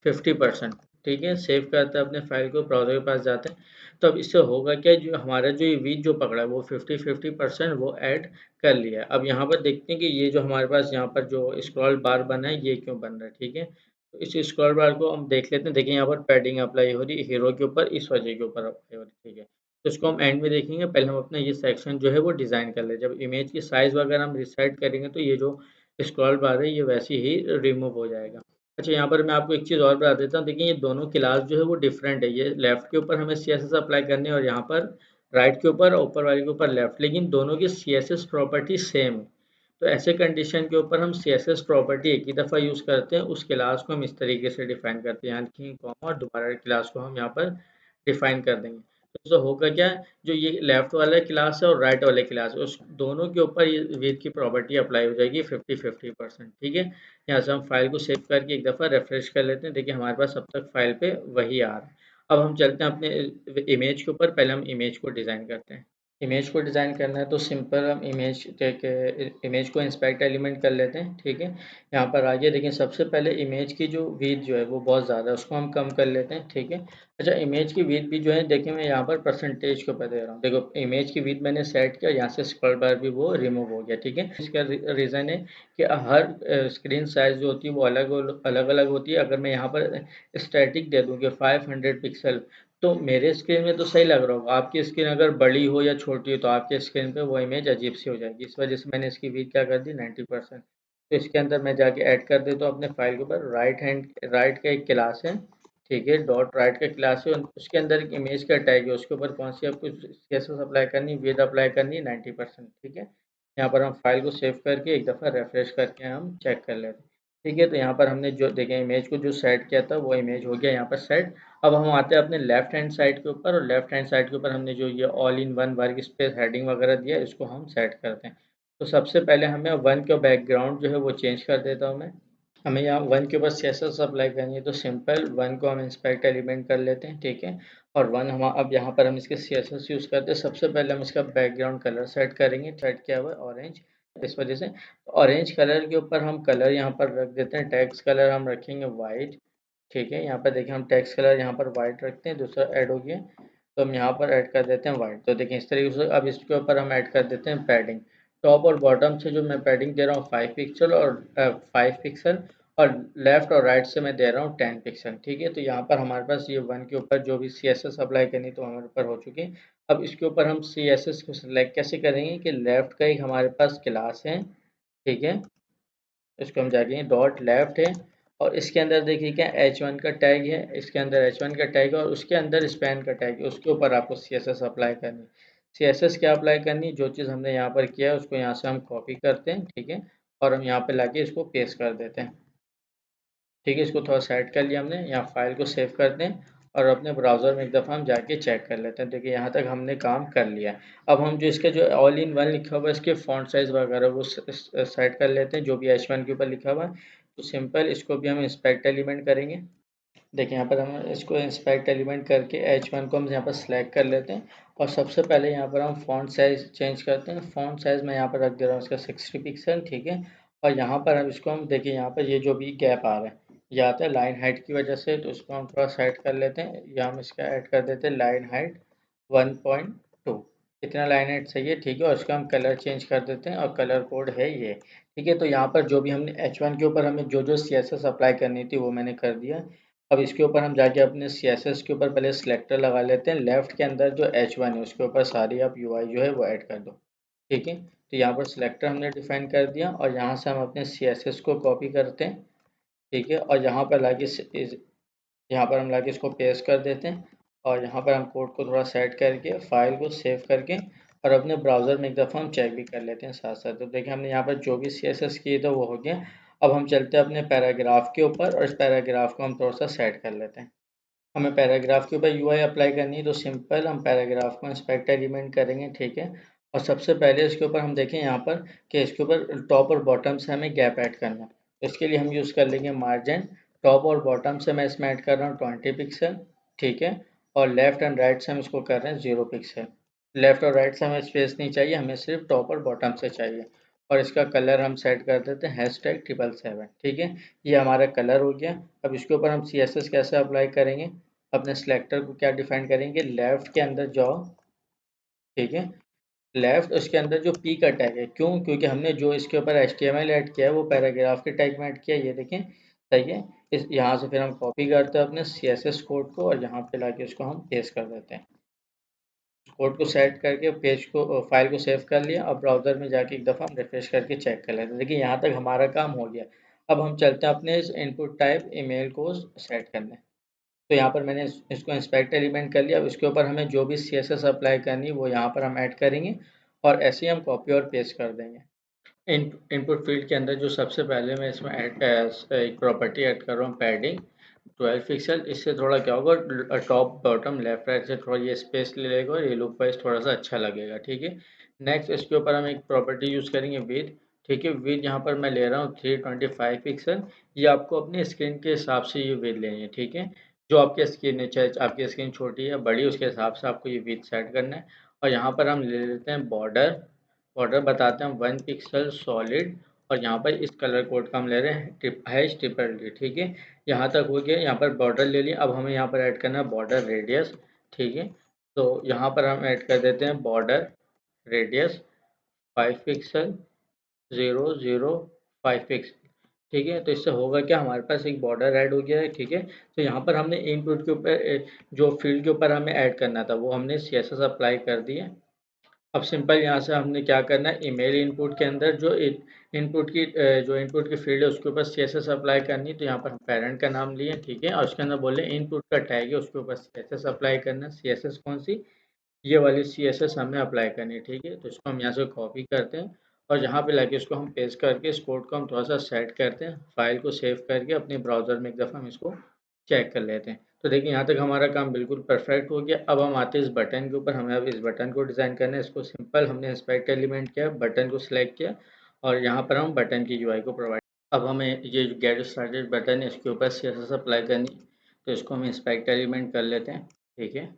50%, ठीक है। सेव करते हैं अपने फाइल को, ब्राउज़र के पास जाते हैं। तो अब इससे होगा क्या, जो हमारा जो ये विथ जो पकड़ा है वो 50% वो ऐड कर लिया है। अब यहाँ पर देखते हैं कि ये जो हमारे पास यहाँ पर जो स्क्रॉल बार बना है ये क्यों बन रहा है, ठीक है। तो इस स्क्रॉल बार को हम देख लेते हैं। देखिए यहाँ पर पैडिंग अप्लाई हो रही है हीरो के ऊपर, इस वजह के ऊपर अप्लाई हो रही है, ठीक है। तो इसको हम एंड में देखेंगे, पहले हम अपना ये सेक्शन जो है वो डिज़ाइन कर ले। जब इमेज की साइज़ वगैरह हम रिसेट करेंगे तो ये जो स्क्रॉल बार है ये वैसे ही रिमूव हो जाएगा। अच्छा, यहाँ पर मैं आपको एक चीज़ और बता देता हूँ। देखिए ये दोनों क्लास जो है वो डिफरेंट है, ये लेफ्ट के ऊपर हमें CSS अप्लाई करनी है और यहाँ पर राइट के ऊपर और ऊपर वाले के ऊपर लेफ्ट, लेकिन दोनों की CSS प्रॉपर्टी सेम। तो ऐसे कंडीशन के ऊपर हम CSS प्रॉपर्टी एक ही दफ़ा यूज़ करते हैं, उस क्लास को हम इस तरीके से डिफाइन करते हैं, यहाँ लिखेंगे कॉमा और दोबारा क्लास को हम यहाँ पर डिफाइन कर देंगे। तो होगा क्या, जो ये लेफ्ट वाला क्लास है और राइट वाले क्लास है, उस दोनों के ऊपर ये विथ की प्रॉपर्टी अप्लाई हो जाएगी 50-50%। ठीक है, यहाँ से हम फाइल को सेव करके एक दफ़ा रिफ्रेश कर लेते हैं। देखिए हमारे पास अब तक फाइल पे वही आ रहा है। अब हम चलते हैं अपने इमेज के ऊपर। पहले हम इमेज को डिज़ाइन करते हैं। इमेज को डिज़ाइन करना है तो सिंपल हम इमेज को इंस्पेक्ट एलिमेंट कर लेते हैं। ठीक है, यहाँ पर आगे देखिए सबसे पहले इमेज की जो विड्थ जो है वो बहुत ज़्यादा है, उसको हम कम कर लेते हैं। ठीक है, अच्छा इमेज की विड्थ भी जो है देखिए मैं यहाँ पर परसेंटेज के ऊपर दे रहा हूँ। देखो इमेज की विड्थ मैंने सेट किया, यहाँ से स्क्रॉल बार भी वो रिमूव हो गया। ठीक है, इसका रीज़न है कि हर स्क्रीन साइज जो होती है वो अलग अलग होती है। अगर मैं यहाँ पर स्टैटिक दे दूँ कि 500 पिक्सल, तो मेरे स्क्रीन में तो सही लग रहा होगा, आपकी स्क्रीन अगर बड़ी हो या छोटी हो तो आपके स्क्रीन पे वो इमेज अजीब सी हो जाएगी। इस वजह से मैंने इसकी विड्थ क्या कर दी 90%। तो इसके अंदर मैं जाके ऐड कर देता हूँ अपने फाइल के ऊपर। राइट का एक क्लास है, ठीक है, डॉट राइट का क्लास है, उसके अंदर एक इमेज का टैग है, उसके ऊपर कौन सी आपको CSS अप्लाई करनी, विड्थ अप्लाई करनी है 90%। ठीक है, यहाँ पर हम फाइल को सेव करके एक दफ़ा रेफ्रेश करके हम चेक कर लेते हैं। ठीक है, तो यहाँ पर हमने जो देखें इमेज को जो सेट किया था वो इमेज हो गया यहाँ पर सेट। अब हम आते हैं अपने लेफ्ट हैंड साइड के ऊपर, और लेफ्ट हैंड साइड के ऊपर हमने जो ये all in one work space heading वगैरह दिया है, इसको हम सेट करते हैं। तो सबसे पहले हमें वन का बैकग्राउंड जो है वो चेंज कर देता हूँ मैं। हमें यहाँ वन के ऊपर CSS अप्लाई करनी है, तो सिंपल वन को हम इंस्पेक्ट एलिमेंट कर लेते हैं। ठीक है, और वन हम अब यहाँ पर हम इसके CSS यूज़ करते हैं। सबसे पहले हम इसका बैकग्राउंड कलर सेट करेंगे, सेट किया हुआ है ऑरेंज। इस वजह से ऑरेंज कलर के ऊपर हम कलर यहाँ पर रख देते हैं, टेक्स्ट कलर हम रखेंगे वाइट। ठीक है, यहाँ पर देखिए हम टेक्स्ट कलर यहाँ पर वाइट रखते हैं, दूसरा ऐड हो गया तो हम यहाँ पर ऐड कर देते हैं वाइट। तो देखिए इस तरीके से अब इसके ऊपर हम ऐड कर देते हैं पैडिंग। टॉप और बॉटम से जो मैं पैडिंग दे रहा हूँ 5 पिक्सल और 5 पिक्सल, और लेफ्ट और राइट से मैं दे रहा हूँ 10 पिक्सल। ठीक है, तो यहाँ पर हमारे पास ये वन के ऊपर जो भी CSS अप्लाई करनी तो हमारे ऊपर हो चुकी है। अब इसके ऊपर हम CSS को सिलेक्ट कैसे करेंगे कि लेफ्ट का एक हमारे पास क्लास है। ठीक है, इसको हम जाके डॉट लेफ्ट है, और इसके अंदर देखिए क्या H1 का टैग है, इसके अंदर H1 का टैग है और उसके अंदर स्पैन का टैग है, उसके ऊपर आपको CSS अप्लाई करनी है। CSS क्या अप्लाई करनी है, जो चीज़ हमने यहाँ पर किया है उसको यहाँ से हम कॉपी करते हैं। ठीक है, और हम यहाँ पे लाके इसको पेस्ट कर देते हैं। ठीक है, इसको थोड़ा सेट कर लिया हमने, यहाँ फाइल को सेव करते हैं और अपने ब्राउज़र में एक दफ़ा हम जाके चेक कर लेते हैं। देखिए यहाँ तक हमने काम कर लिया है। अब हम जो इसका जो ऑल इन वन लिखा हुआ है इसके फ़ॉन्ट साइज़ वगैरह वो सेट कर लेते हैं, जो भी H1 के ऊपर लिखा हुआ है। तो सिंपल इसको भी हम इंस्पेक्ट एलिमेंट करेंगे। देखिए यहाँ पर हम इसको इंस्पेक्ट एलिमेंट करके H1 को हम यहाँ पर सिलेक्ट कर लेते हैं, और सबसे पहले यहाँ पर हम फ़ॉन्ट साइज़ चेंज करते हैं। फ़ॉन्ट साइज़ मैं यहाँ पर रख दे रहा हूँ इसका 60 पिक्सल। ठीक है, और यहाँ पर हम इसको हम देखिए यहाँ पर ये जो भी गैप आ रहा है ये आता है लाइन हाइट की वजह से, तो इसको हम थोड़ा सेट कर लेते हैं। यहाँ हम इसका ऐड कर देते हैं लाइन हाइट 1.2। इतना लाइन हाइट सही है। ठीक है, और इसका हम कलर चेंज कर देते हैं और कलर कोड है ये। ठीक है, तो यहाँ पर जो भी हमने H1 के ऊपर हमें जो जो CSS अप्लाई करनी थी वो मैंने कर दिया। अब इसके ऊपर हम जाके अपने CSS के ऊपर पहले सिलेक्टर लगा लेते हैं। लेफ्ट के अंदर जो H1 है उसके ऊपर सारी आप UI जो है वो ऐड कर दो। ठीक है, तो यहाँ पर सिलेक्टर हमने डिफाइन कर दिया और यहाँ से हम अपने CSS को कॉपी करते हैं। ठीक है, और यहाँ पर लाके यहाँ पर हम लाके इसको पेस्ट कर देते हैं, और यहाँ पर हम कोड को थोड़ा सेट करके फाइल को सेव करके और अपने ब्राउज़र में एक दफ़ा हम चेक भी कर लेते हैं साथ साथ। तो देखिए हमने यहाँ पर जो भी CSS किए थे वो हो गया। अब हम चलते हैं अपने पैराग्राफ के ऊपर, और इस पैराग्राफ को हम थोड़ा सा सेट कर लेते हैं। हमें पैराग्राफ के ऊपर UI अप्लाई करनी है, तो सिंपल हम पैराग्राफ को इंस्पेक्ट एलिमेंट करेंगे। ठीक है, और सबसे पहले इसके ऊपर हम देखें यहाँ पर कि इसके ऊपर टॉप और बॉटम से हमें गैप ऐड करना है। तो इसके लिए हम यूज़ कर लेंगे मार्जिन। टॉप और बॉटम से मैं इसमें ऐड कर रहा हूँ 20 पिक्सल। ठीक है, और लेफ्ट एंड राइट से हम इसको कर रहे हैं 0 पिक्सल। लेफ्ट और राइट से हमें स्पेस नहीं चाहिए, हमें सिर्फ टॉप और बॉटम से चाहिए। और इसका कलर हम सेट कर देते हैं #777। ठीक है, ये हमारा कलर हो गया। अब इसके ऊपर हम CSS कैसे अप्लाई करेंगे, अपने सिलेक्टर को क्या डिफाइन करेंगे, लेफ्ट के अंदर जाओ। ठीक है, लेफ्ट उसके अंदर जो P का टैग है, क्यों, क्योंकि हमने जो इसके ऊपर HTML ऐड किया है वो पैराग्राफ के टैग में ऐड किया है। ये देखें सही है। इस यहाँ से फिर हम कॉपी करते हैं अपने CSS कोड को और यहाँ पे लाके इसको हम पेस्ट कर देते हैं। कोड को सेट करके पेज को फाइल को सेव कर लिया, और ब्राउज़र में जाके एक दफ़ा हम रिफ्रेश करके चेक कर लेते हैं। देखिए यहाँ तक हमारा काम हो गया। अब हम चलते हैं अपने इस इनपुट टाइप ईमेल को सेट करने। तो यहाँ पर मैंने इसको इंस्पेक्ट एलिमेंट कर लिया। अब इसके ऊपर हमें जो भी CSS अप्लाई करनी है वो यहाँ पर हम ऐड करेंगे और ऐसे ही हम कॉपी और पेस्ट कर देंगे। इनपुट फील्ड के अंदर जो सबसे पहले मैं इसमें एक प्रॉपर्टी ऐड कर रहा हूँ, पैडिंग 12 पिक्सल। इससे थोड़ा क्या होगा, टॉप बॉटम लेफ्ट राइट से थोड़ा ये स्पेस ले लेगा और ये लुक वाइज थोड़ा सा अच्छा लगेगा। ठीक है, नेक्स्ट इसके ऊपर हम एक प्रॉपर्टी यूज़ करेंगे विथ। ठीक है, विथ यहाँ पर मैं ले रहा हूँ 325 पिक्सल। ये आपको अपनी स्क्रीन के हिसाब से ये विथ लेनी है। ठीक है, जो आपकी स्क्रीन है, चाहे आपकी स्क्रीन छोटी है बड़ी, उसके हिसाब से आपको ये विथ सेट करना है। और यहाँ पर हम ले लेते हैं बॉर्डर। बॉर्डर बताते हैं 1 पिक्सल सॉलिड, और यहाँ पर इस कलर कोड का हम ले रहे हैं ट्रिपल डी। ठीक है, यहाँ तक हो गया। यहाँ पर बॉर्डर ले लिया। अब हमें यहाँ पर ऐड करना है बॉर्डर रेडियस। ठीक है, तो यहाँ पर हम ऐड कर देते हैं बॉर्डर रेडियस 5 पिक्सल 005 पिक्सल। ठीक है, तो इससे होगा क्या, हमारे पास एक बॉर्डर ऐड हो गया है। ठीक है, तो यहाँ पर हमने इनपुट के ऊपर जो फील्ड के ऊपर हमें ऐड करना था वो हमने CSS अप्लाई कर दिया। अब सिंपल यहाँ से हमने क्या करना है, ईमेल इनपुट के अंदर जो इनपुट की फील्ड है उसके ऊपर CSS अप्लाई करनी है। तो यहाँ पर हम पेरेंट का नाम लिए। ठीक है, और उसके अंदर बोले इनपुट का टैग है उसके ऊपर CSS अप्लाई करना है। CSS कौन सी, ये वाली CSS हमें अप्लाई करनी है। ठीक है, तो इसको हम यहाँ से कॉपी करते हैं और यहाँ पे लाके इसको हम पेस्ट करके इस कोड को हम थोड़ा सा सेट करते हैं। फाइल को सेव करके अपने ब्राउज़र में एक दफ़ा हम इसको चेक कर लेते हैं। तो देखिए यहाँ तक हमारा काम बिल्कुल परफेक्ट हो गया। अब हम आते हैं इस बटन के ऊपर। हमें अब इस बटन को डिज़ाइन करना है। इसको सिंपल हमने इंस्पेक्ट एलिमेंट किया, बटन को सिलेक्ट किया और यहाँ पर हम बटन की UI को प्रोवाइड। अब हमें ये जो गेट स्टार्टेड बटन है इसके ऊपर CSS अप्लाई करनी है। तो इसको हम इंस्पेक्ट एलिमेंट कर लेते हैं। ठीक है,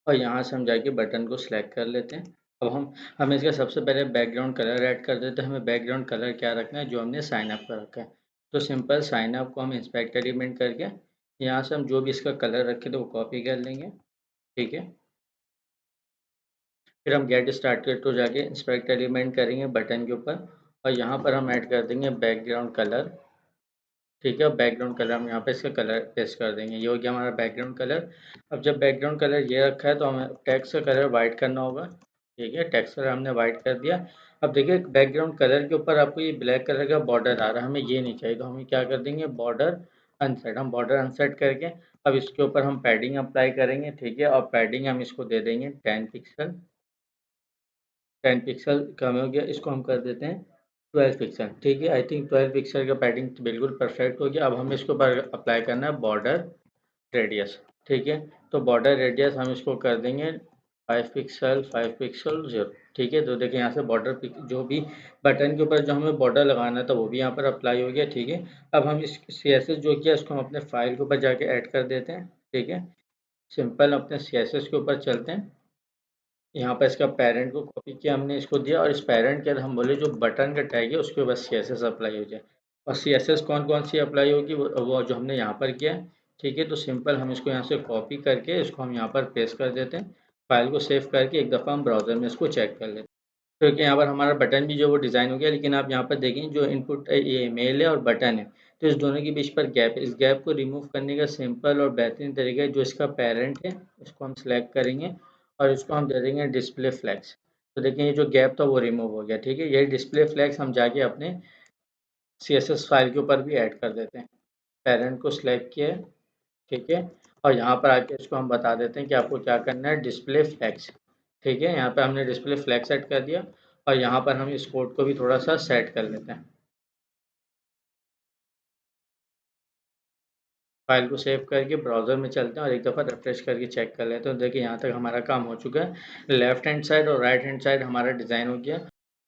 और यहाँ से हम जाके बटन को सिलेक्ट कर लेते हैं। अब हमें इसका सबसे पहले बैकग्राउंड कलर ऐड कर देते हैं। हमें बैकग्राउंड कलर क्या रखना है, जो हमने साइन अप कर रखा है। तो सिंपल साइन अप को हम इंस्पेक्ट एलिमेंट करके यहाँ से हम जो भी इसका कलर रखे थे वो कॉपी कर लेंगे। ठीक है, फिर हम गेट स्टार्टेड तो जाके इंस्पेक्ट एलिमेंट करेंगे बटन के ऊपर और यहाँ पर हम ऐड कर देंगे बैकग्राउंड कलर। ठीक है, बैकग्राउंड कलर हम यहाँ पे इसका कलर पेस्ट कर देंगे। ये हो गया हमारा बैकग्राउंड कलर। अब जब बैकग्राउंड कलर ये रखा है तो हमें टेक्स्ट का कलर वाइट करना होगा। ठीक है, टेक्स्ट कलर हमने वाइट कर दिया। अब देखिए बैकग्राउंड कलर के ऊपर आपको ये ब्लैक कलर का बॉर्डर आ रहा है, हमें ये नहीं चाहिए। तो हम क्या कर देंगे, बॉर्डर अनसेट। हम बॉर्डर अनसेट करके अब इसके ऊपर हम पैडिंग अप्लाई करेंगे। ठीक है, और पैडिंग हम इसको दे देंगे 10 पिक्सल। 10 पिक्सल कम हो गया, इसको हम कर देते हैं 12 पिक्सल। ठीक है, आई थिंक 12 पिक्सल का पैडिंग बिल्कुल परफेक्ट हो गया। अब हमें इसके ऊपर अप्लाई करना है बॉर्डर रेडियस। ठीक है, तो बॉर्डर रेडियस हम इसको कर देंगे 5 पिक्सल 5 पिक्सल 0। ठीक है, तो देखिए यहाँ से बॉर्डर जो भी बटन के ऊपर जो हमें बॉर्डर लगाना था वो भी यहाँ पर अप्लाई हो गया। ठीक है, अब हम इस CSS जो किया इसको हम अपने फाइल के ऊपर जाके ऐड कर देते हैं। ठीक है, सिंपल अपने CSS के ऊपर चलते हैं। यहाँ पर इसका पेरेंट को कॉपी किया हमने, इसको दिया और इस पेरेंट के अंदर हम बोले जो बटन का टैग है उसके ऊपर CSS अप्लाई हो जाए। और CSS कौन कौन सी अप्लाई होगी, वो जो हमने यहाँ पर किया है। ठीक है, तो सिंपल हम इसको यहाँ से कॉपी करके इसको हम यहाँ पर पेस्ट कर देते हैं। फाइल को सेव करके एक दफ़ा हम ब्राउज़र में इसको चेक कर लेते हैं। क्योंकि यहाँ पर हमारा बटन भी जो वो डिज़ाइन हो गया, लेकिन आप यहाँ पर देखें जो इनपुट ये मेल है और बटन है तो इस दोनों के बीच पर गैप है। इस गैप को रिमूव करने का सिंपल और बेहतरीन तरीका है, जो इसका पेरेंट है इसको हम सिलेक्ट करेंगे और इसको हम दे देंगे डिस्प्ले फ्लैग्स। तो देखिए ये जो गैप था वो रिमूव हो गया। ठीक है, यही डिस्प्ले फ्लैग्स हम जाके अपने CSS फाइल के ऊपर भी ऐड कर देते हैं। पेरेंट को सिलेक्ट किया है। ठीक है, और यहाँ पर आके इसको हम बता देते हैं कि आपको क्या करना है, डिस्प्ले फ्लैग्स। ठीक है, यहाँ पे हमने डिस्प्ले फ्लैग सेट कर दिया और यहाँ पर हम इस कोड को भी थोड़ा सा सेट कर लेते हैं। फाइल को सेव करके ब्राउज़र में चलते हैं और एक दफ़ा रिफ्रेश करके चेक कर लेते हैं। तो देखिए यहाँ तक हमारा काम हो चुका है। लेफ्ट हैंड साइड और राइट हैंड साइड हमारा डिज़ाइन हो गया।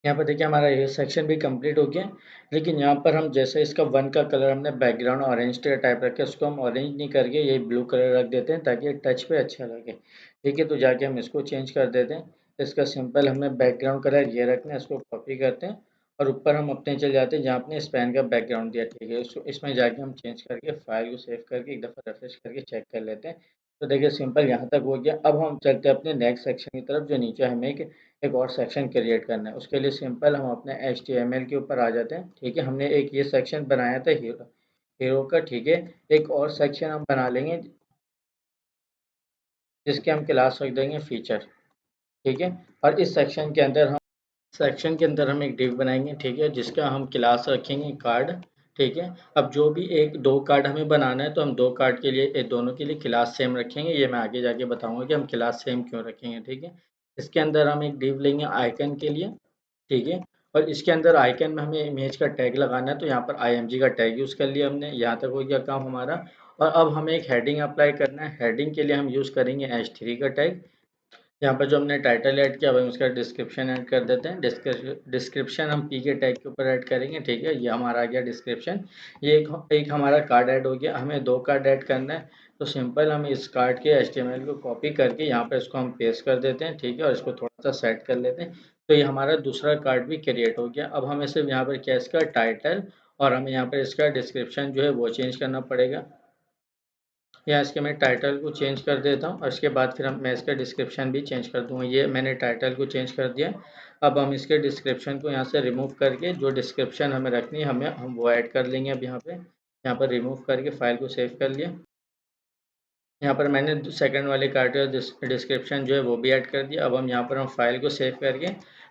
यहाँ पर देखिए हमारा ये सेक्शन भी कंप्लीट हो गया। लेकिन यहाँ पर हम जैसे इसका वन का कलर हमने बैकग्राउंड ऑरेंज टाइप रखे, उसको हम ऑरेंज नहीं करके ये ब्लू कलर रख देते हैं ताकि टच पे अच्छा लगे। ठीक है, तो जाके हम इसको चेंज कर देते हैं। इसका सिंपल हमने बैकग्राउंड कलर ये रखना है, इसको कॉपी करते हैं और ऊपर हम अपने चले जाते हैं जहाँ अपने स्पैन का बैकग्राउंड दिया। ठीक है, इसमें जाके हम चेंज करके फाइल को सेव करके एक दफ़ा रिफ्रेश करके चेक कर लेते हैं। तो देखिए सिंपल यहाँ तक हो गया। अब हम चलते हैं अपने नेक्स्ट सेक्शन की तरफ, जो नीचे हमें एक और सेक्शन क्रिएट करना है। उसके लिए सिंपल हम अपने HTML के ऊपर आ जाते हैं। ठीक है, हमने एक ये सेक्शन बनाया था हीरो का। ठीक है, एक और सेक्शन हम बना लेंगे जिसके हम क्लास रख देंगे फीचर। ठीक है, और इस सेक्शन के अंदर हम एक डिव बनाएंगे। ठीक है, जिसका हम क्लास रखेंगे कार्ड। ठीक है। अब जो भी एक दो कार्ड हमें बनाना है तो हम दो कार्ड के लिए दोनों के लिए क्लास सेम रखेंगे। ये मैं आगे जाके बताऊंगा कि हम क्लास सेम क्यों रखेंगे। ठीक है। इसके अंदर हम एक डिव लेंगे आइकन के लिए। ठीक है। और इसके अंदर आइकन में हमें इमेज का टैग लगाना है तो यहाँ पर IMG का टैग यूज़ कर लिया हमने। यहाँ तक हो गया काम हमारा। और अब हमें एक हेडिंग अप्लाई करना है। हेडिंग के लिए हम यूज़ करेंगे H3 का टैग। यहाँ पर जो हमने टाइटल ऐड किया, अब हम उसका डिस्क्रिप्शन ऐड कर देते हैं। डिस्क्रिप्शन हम पी के टैग के ऊपर ऐड करेंगे। ठीक है, ये हमारा आ गया डिस्क्रिप्शन। ये एक हमारा कार्ड ऐड हो गया। हमें दो कार्ड ऐड करना है तो सिंपल हम इस कार्ड के HTML को कॉपी करके यहाँ पर इसको हम पेस्ट कर देते हैं। ठीक है, और इसको थोड़ा सा सेट कर लेते हैं। तो ये हमारा दूसरा कार्ड भी क्रिएट हो गया। अब हमें सिर्फ यहाँ पर क्या इसका टाइटल और हमें यहाँ पर इसका डिस्क्रिप्शन जो है वो चेंज करना पड़ेगा। या इसके मैं टाइटल को चेंज कर देता हूँ और इसके बाद फिर मैं इसका डिस्क्रिप्शन भी चेंज कर दूँगा। ये मैंने टाइटल को चेंज कर दिया। अब हम इसके डिस्क्रिप्शन को यहाँ से रिमूव करके जो डिस्क्रिप्शन हमें रखनी है हम वो ऐड कर लेंगे। अब यहाँ पर रिमूव करके फाइल को सेव कर लिया। यहाँ पर मैंने सेकंड वाले कार्ड का डिस्क्रिप्शन जो है वो भी ऐड कर दिया। अब हम यहाँ पर हम फाइल को सेव करके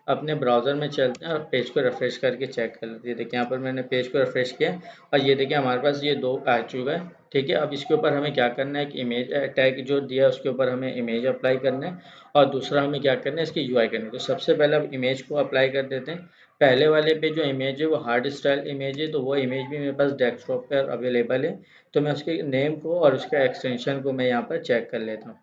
अपने ब्राउज़र में चलते हैं और पेज को रिफ्रेश करके चेक कर लेते हैं। देखिए यहाँ पर मैंने पेज को रिफ्रेश किया और ये देखिए हमारे पास ये दो आ चुका है। ठीक है, अब इसके ऊपर हमें क्या करना है कि इमेज टैग जो दिया है उसके ऊपर हमें इमेज अप्लाई करना है और दूसरा हमें क्या करना है इसकी UI करनी है। तो सबसे पहले हम इमेज को अप्लाई कर देते हैं। पहले वाले पे जो इमेज है वो हार्ड स्टाइल इमेज है, तो वो इमेज भी मेरे पास डेस्कटॉप पर अवेलेबल है। तो मैं उसके नेम को और उसका एक्सटेंशन को मैं यहाँ पर चेक कर लेता हूँ।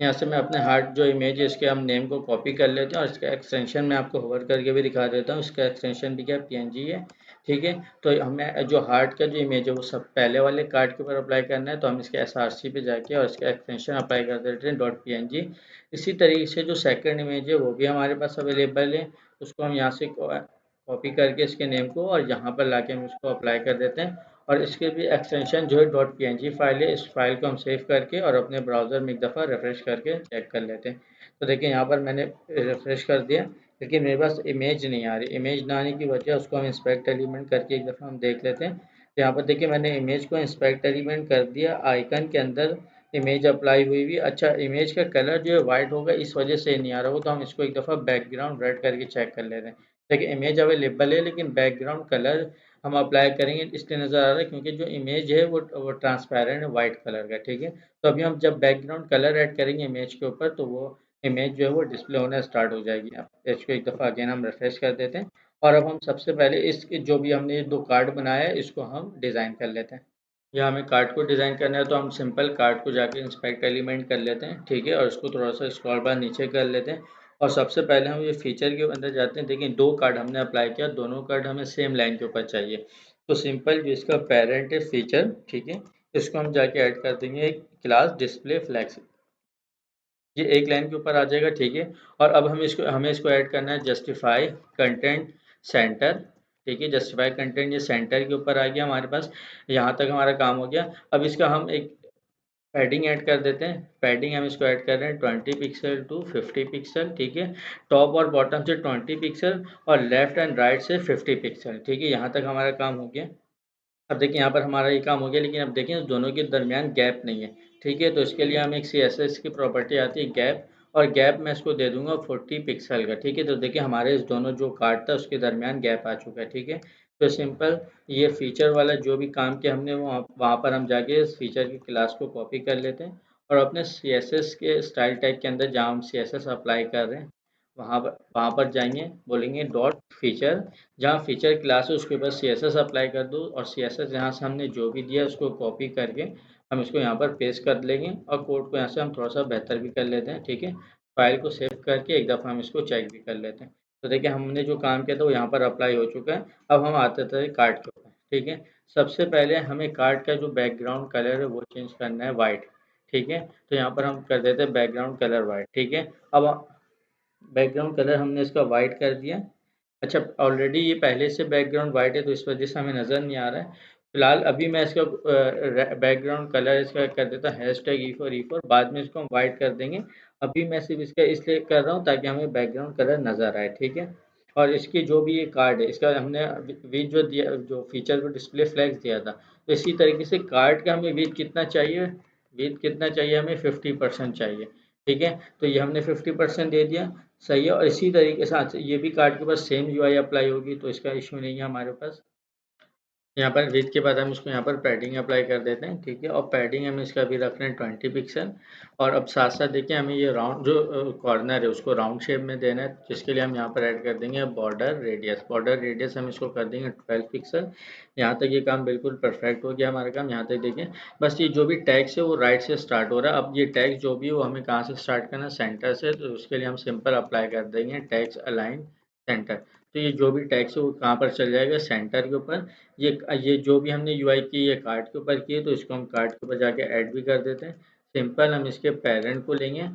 यहाँ से मैं अपने हार्ड जो इमेज है इसके हम नेम को कॉपी कर लेते हैं और इसका एक्सटेंशन मैं आपको होवर करके भी दिखा देता हूँ। इसका एक्सटेंशन भी क्या PNG है। ठीक है, तो हमें जो हार्ड का जो इमेज है वो सब पहले वाले कार्ड के ऊपर अप्लाई करना है, तो हम इसके SRC पे जाके और इसका एक्सटेंशन अप्लाई कर देते हैं .png। इसी तरीके से जो सेकंड इमेज है वो भी हमारे पास अवेलेबल है, उसको हम यहाँ से कॉपी करके इसके नेम को और यहाँ पर लाके हम उसको अप्लाई कर देते हैं। और इसके भी एक्सटेंशन जो है .png फाइल है, इस फाइल को हम सेव करके और अपने ब्राउज़र में एक दफ़ा रिफ्रेश करके चेक कर लेते हैं। तो देखिए यहाँ पर मैंने रिफ्रेश कर दिया लेकिन मेरे पास इमेज नहीं आ रही। इमेज ना आने की वजह उसको हम इंस्पेक्ट एलिमेंट करके एक दफ़ा हम देख लेते हैं। तो यहाँ पर देखिए मैंने इमेज को इंस्पेक्ट एलिमेंट कर दिया, आइकन के अंदर इमेज अप्लाई हुई हुई। अच्छा, इमेज का कलर जो है वाइट होगा इस वजह से नहीं आ रहा हो, तो हम इसको एक दफ़ा बैकग्राउंड रेड करके चेक कर ले रहे हैं। देखिए इमेज अवेलेबल है लेकिन बैकग्राउंड कलर हम अप्लाई करेंगे इसलिए नज़र आ रहा है क्योंकि जो इमेज है वो ट्रांसपेरेंट है, वाइट कलर का। ठीक है, तो अभी हम जब बैकग्राउंड कलर ऐड करेंगे इमेज के ऊपर तो वो इमेज जो है वो डिस्प्ले होना स्टार्ट हो जाएगी। अब पेज को एक दफ़ा अगेन हम रिफ्रेश कर देते हैं और अब हम सबसे पहले इसके जो भी हमने ये दो कार्ड बनाया है इसको हम डिज़ाइन कर लेते हैं। या हमें कार्ड को डिज़ाइन करना है तो हम सिंपल कार्ड को जाके इंस्पेक्ट एलिमेंट कर लेते हैं। ठीक है, और उसको थोड़ा सा स्क्रॉल बार नीचे कर लेते हैं और सबसे पहले हम ये फीचर के अंदर जाते हैं। देखिए दो कार्ड हमने अप्लाई किया, दोनों कार्ड हमें सेम लाइन के ऊपर चाहिए। तो सिंपल जो इसका पेरेंट है फीचर, ठीक है, इसको हम जाके ऐड कर देंगे एक क्लास डिस्प्ले फ्लैक्स। ये एक लाइन के ऊपर आ जाएगा। ठीक है, और अब हमें इसको ऐड करना है जस्टिफाई कंटेंट सेंटर। ठीक है, जस्टिफाई कंटेंट ये सेंटर के ऊपर आ गया हमारे पास। यहाँ तक हमारा काम हो गया। अब इसका हम एक पैडिंग ऐड कर देते हैं। पैडिंग हम इसको ऐड कर रहे हैं 20 पिक्सल टू 50 पिक्सल। ठीक है, टॉप और बॉटम से 20 पिक्सल और लेफ्ट एंड राइट से 50 पिक्सल। ठीक है, यहाँ तक हमारा काम हो गया। अब देखिए यहाँ पर हमारा ये काम हो गया लेकिन अब देखिए दोनों के दरमियान गैप नहीं है। ठीक है, तो इसके लिए हम एक CSS की प्रॉपर्टी आती है गैप, और गैप मैं इसको दे दूंगा 40 पिक्सल का। ठीक है, तो देखिए हमारे इस दोनों जो कार्ड था उसके दरमियान गैप आ चुका है। ठीक है, तो सिंपल ये फीचर वाला जो भी काम किया हमने वो वहाँ पर हम जाके इस फीचर की क्लास को कॉपी कर लेते हैं और अपने CSS के स्टाइल टैग के अंदर जहाँ हम CSS अप्लाई कर रहे हैं वहाँ पर जाएंगे, बोलेंगे डॉट फीचर। जहाँ फीचर क्लास है उसके ऊपर CSS अप्लाई कर दो और CSS यहाँ से हमने जो भी दिया उसको कॉपी करके हम इसको यहाँ पर पेस्ट कर लेंगे और कोड को यहाँ से हम थोड़ा सा बेहतर भी कर लेते हैं। ठीक है, फाइल को सेव करके एक दफ़ा हम इसको चेक भी कर लेते हैं। तो देखिए हमने जो काम किया था वो यहाँ पर अप्लाई हो चुका है। अब हम आते थे कार्ड के ऊपर। ठीक है, सबसे पहले हमें कार्ड का जो बैकग्राउंड कलर है वो चेंज करना है वाइट। ठीक है, तो यहाँ पर हम कर देते हैं बैकग्राउंड कलर वाइट। ठीक है, अब बैकग्राउंड कलर हमने इसका वाइट कर दिया। अच्छा, ऑलरेडी ये पहले से बैकग्राउंड वाइट है तो इस वजह से हमें नज़र नहीं आ रहा है। फिलहाल अभी मैं इसका बैकग्राउंड कलर इसका कर देता हूँ #E4 बाद में इसको हम वाइट कर देंगे। अभी मैं सिर्फ इसका इसलिए कर रहा हूँ ताकि हमें बैकग्राउंड कलर नज़र आए। ठीक है, और इसकी जो भी ये कार्ड है इसका हमने विथ जो दिया जो फीचर को डिस्प्ले फ्लैग्स दिया था, तो इसी तरीके से कार्ड का हमें विथ कितना चाहिए हमें 50% चाहिए। ठीक है, तो ये हमने 50% दे दिया। सही है, और इसी तरीके से ये भी कार्ड के पास सेम UI अप्लाई होगी तो इसका इश्यू नहीं है हमारे पास। यहाँ पर विड्थ के बाद हम इसको यहाँ पर पैडिंग अप्लाई कर देते हैं, ठीक है। और पैडिंग हम इसका अभी रख रहे हैं 20 पिक्सल। और अब साथ साथ देखिए हमें ये राउंड जो कॉर्नर है उसको राउंड शेप में देना है, जिसके लिए हम यहाँ पर ऐड कर देंगे बॉर्डर रेडियस। बॉर्डर रेडियस हम इसको कर देंगे 12 पिक्सल। यहाँ तक ये काम बिल्कुल परफेक्ट हो गया हमारा काम। यहाँ तक देखिए बस ये जो भी टैक्स है वो राइट से स्टार्ट हो रहा है। अब ये टैक्स जो भी है वो हमें कहाँ से स्टार्ट करना है, सेंटर से। तो उसके लिए हम सिंपल अप्लाई कर देंगे टैक्स अलाइन सेंटर। तो ये जो भी टैक्स है वो कहाँ पर चल जाएगा, सेंटर के ऊपर। ये जो भी हमने यूआई की ये कार्ड के ऊपर की है, तो इसको हम कार्ड के ऊपर जाके ऐड भी कर देते हैं। सिंपल हम इसके पेरेंट को लेंगे,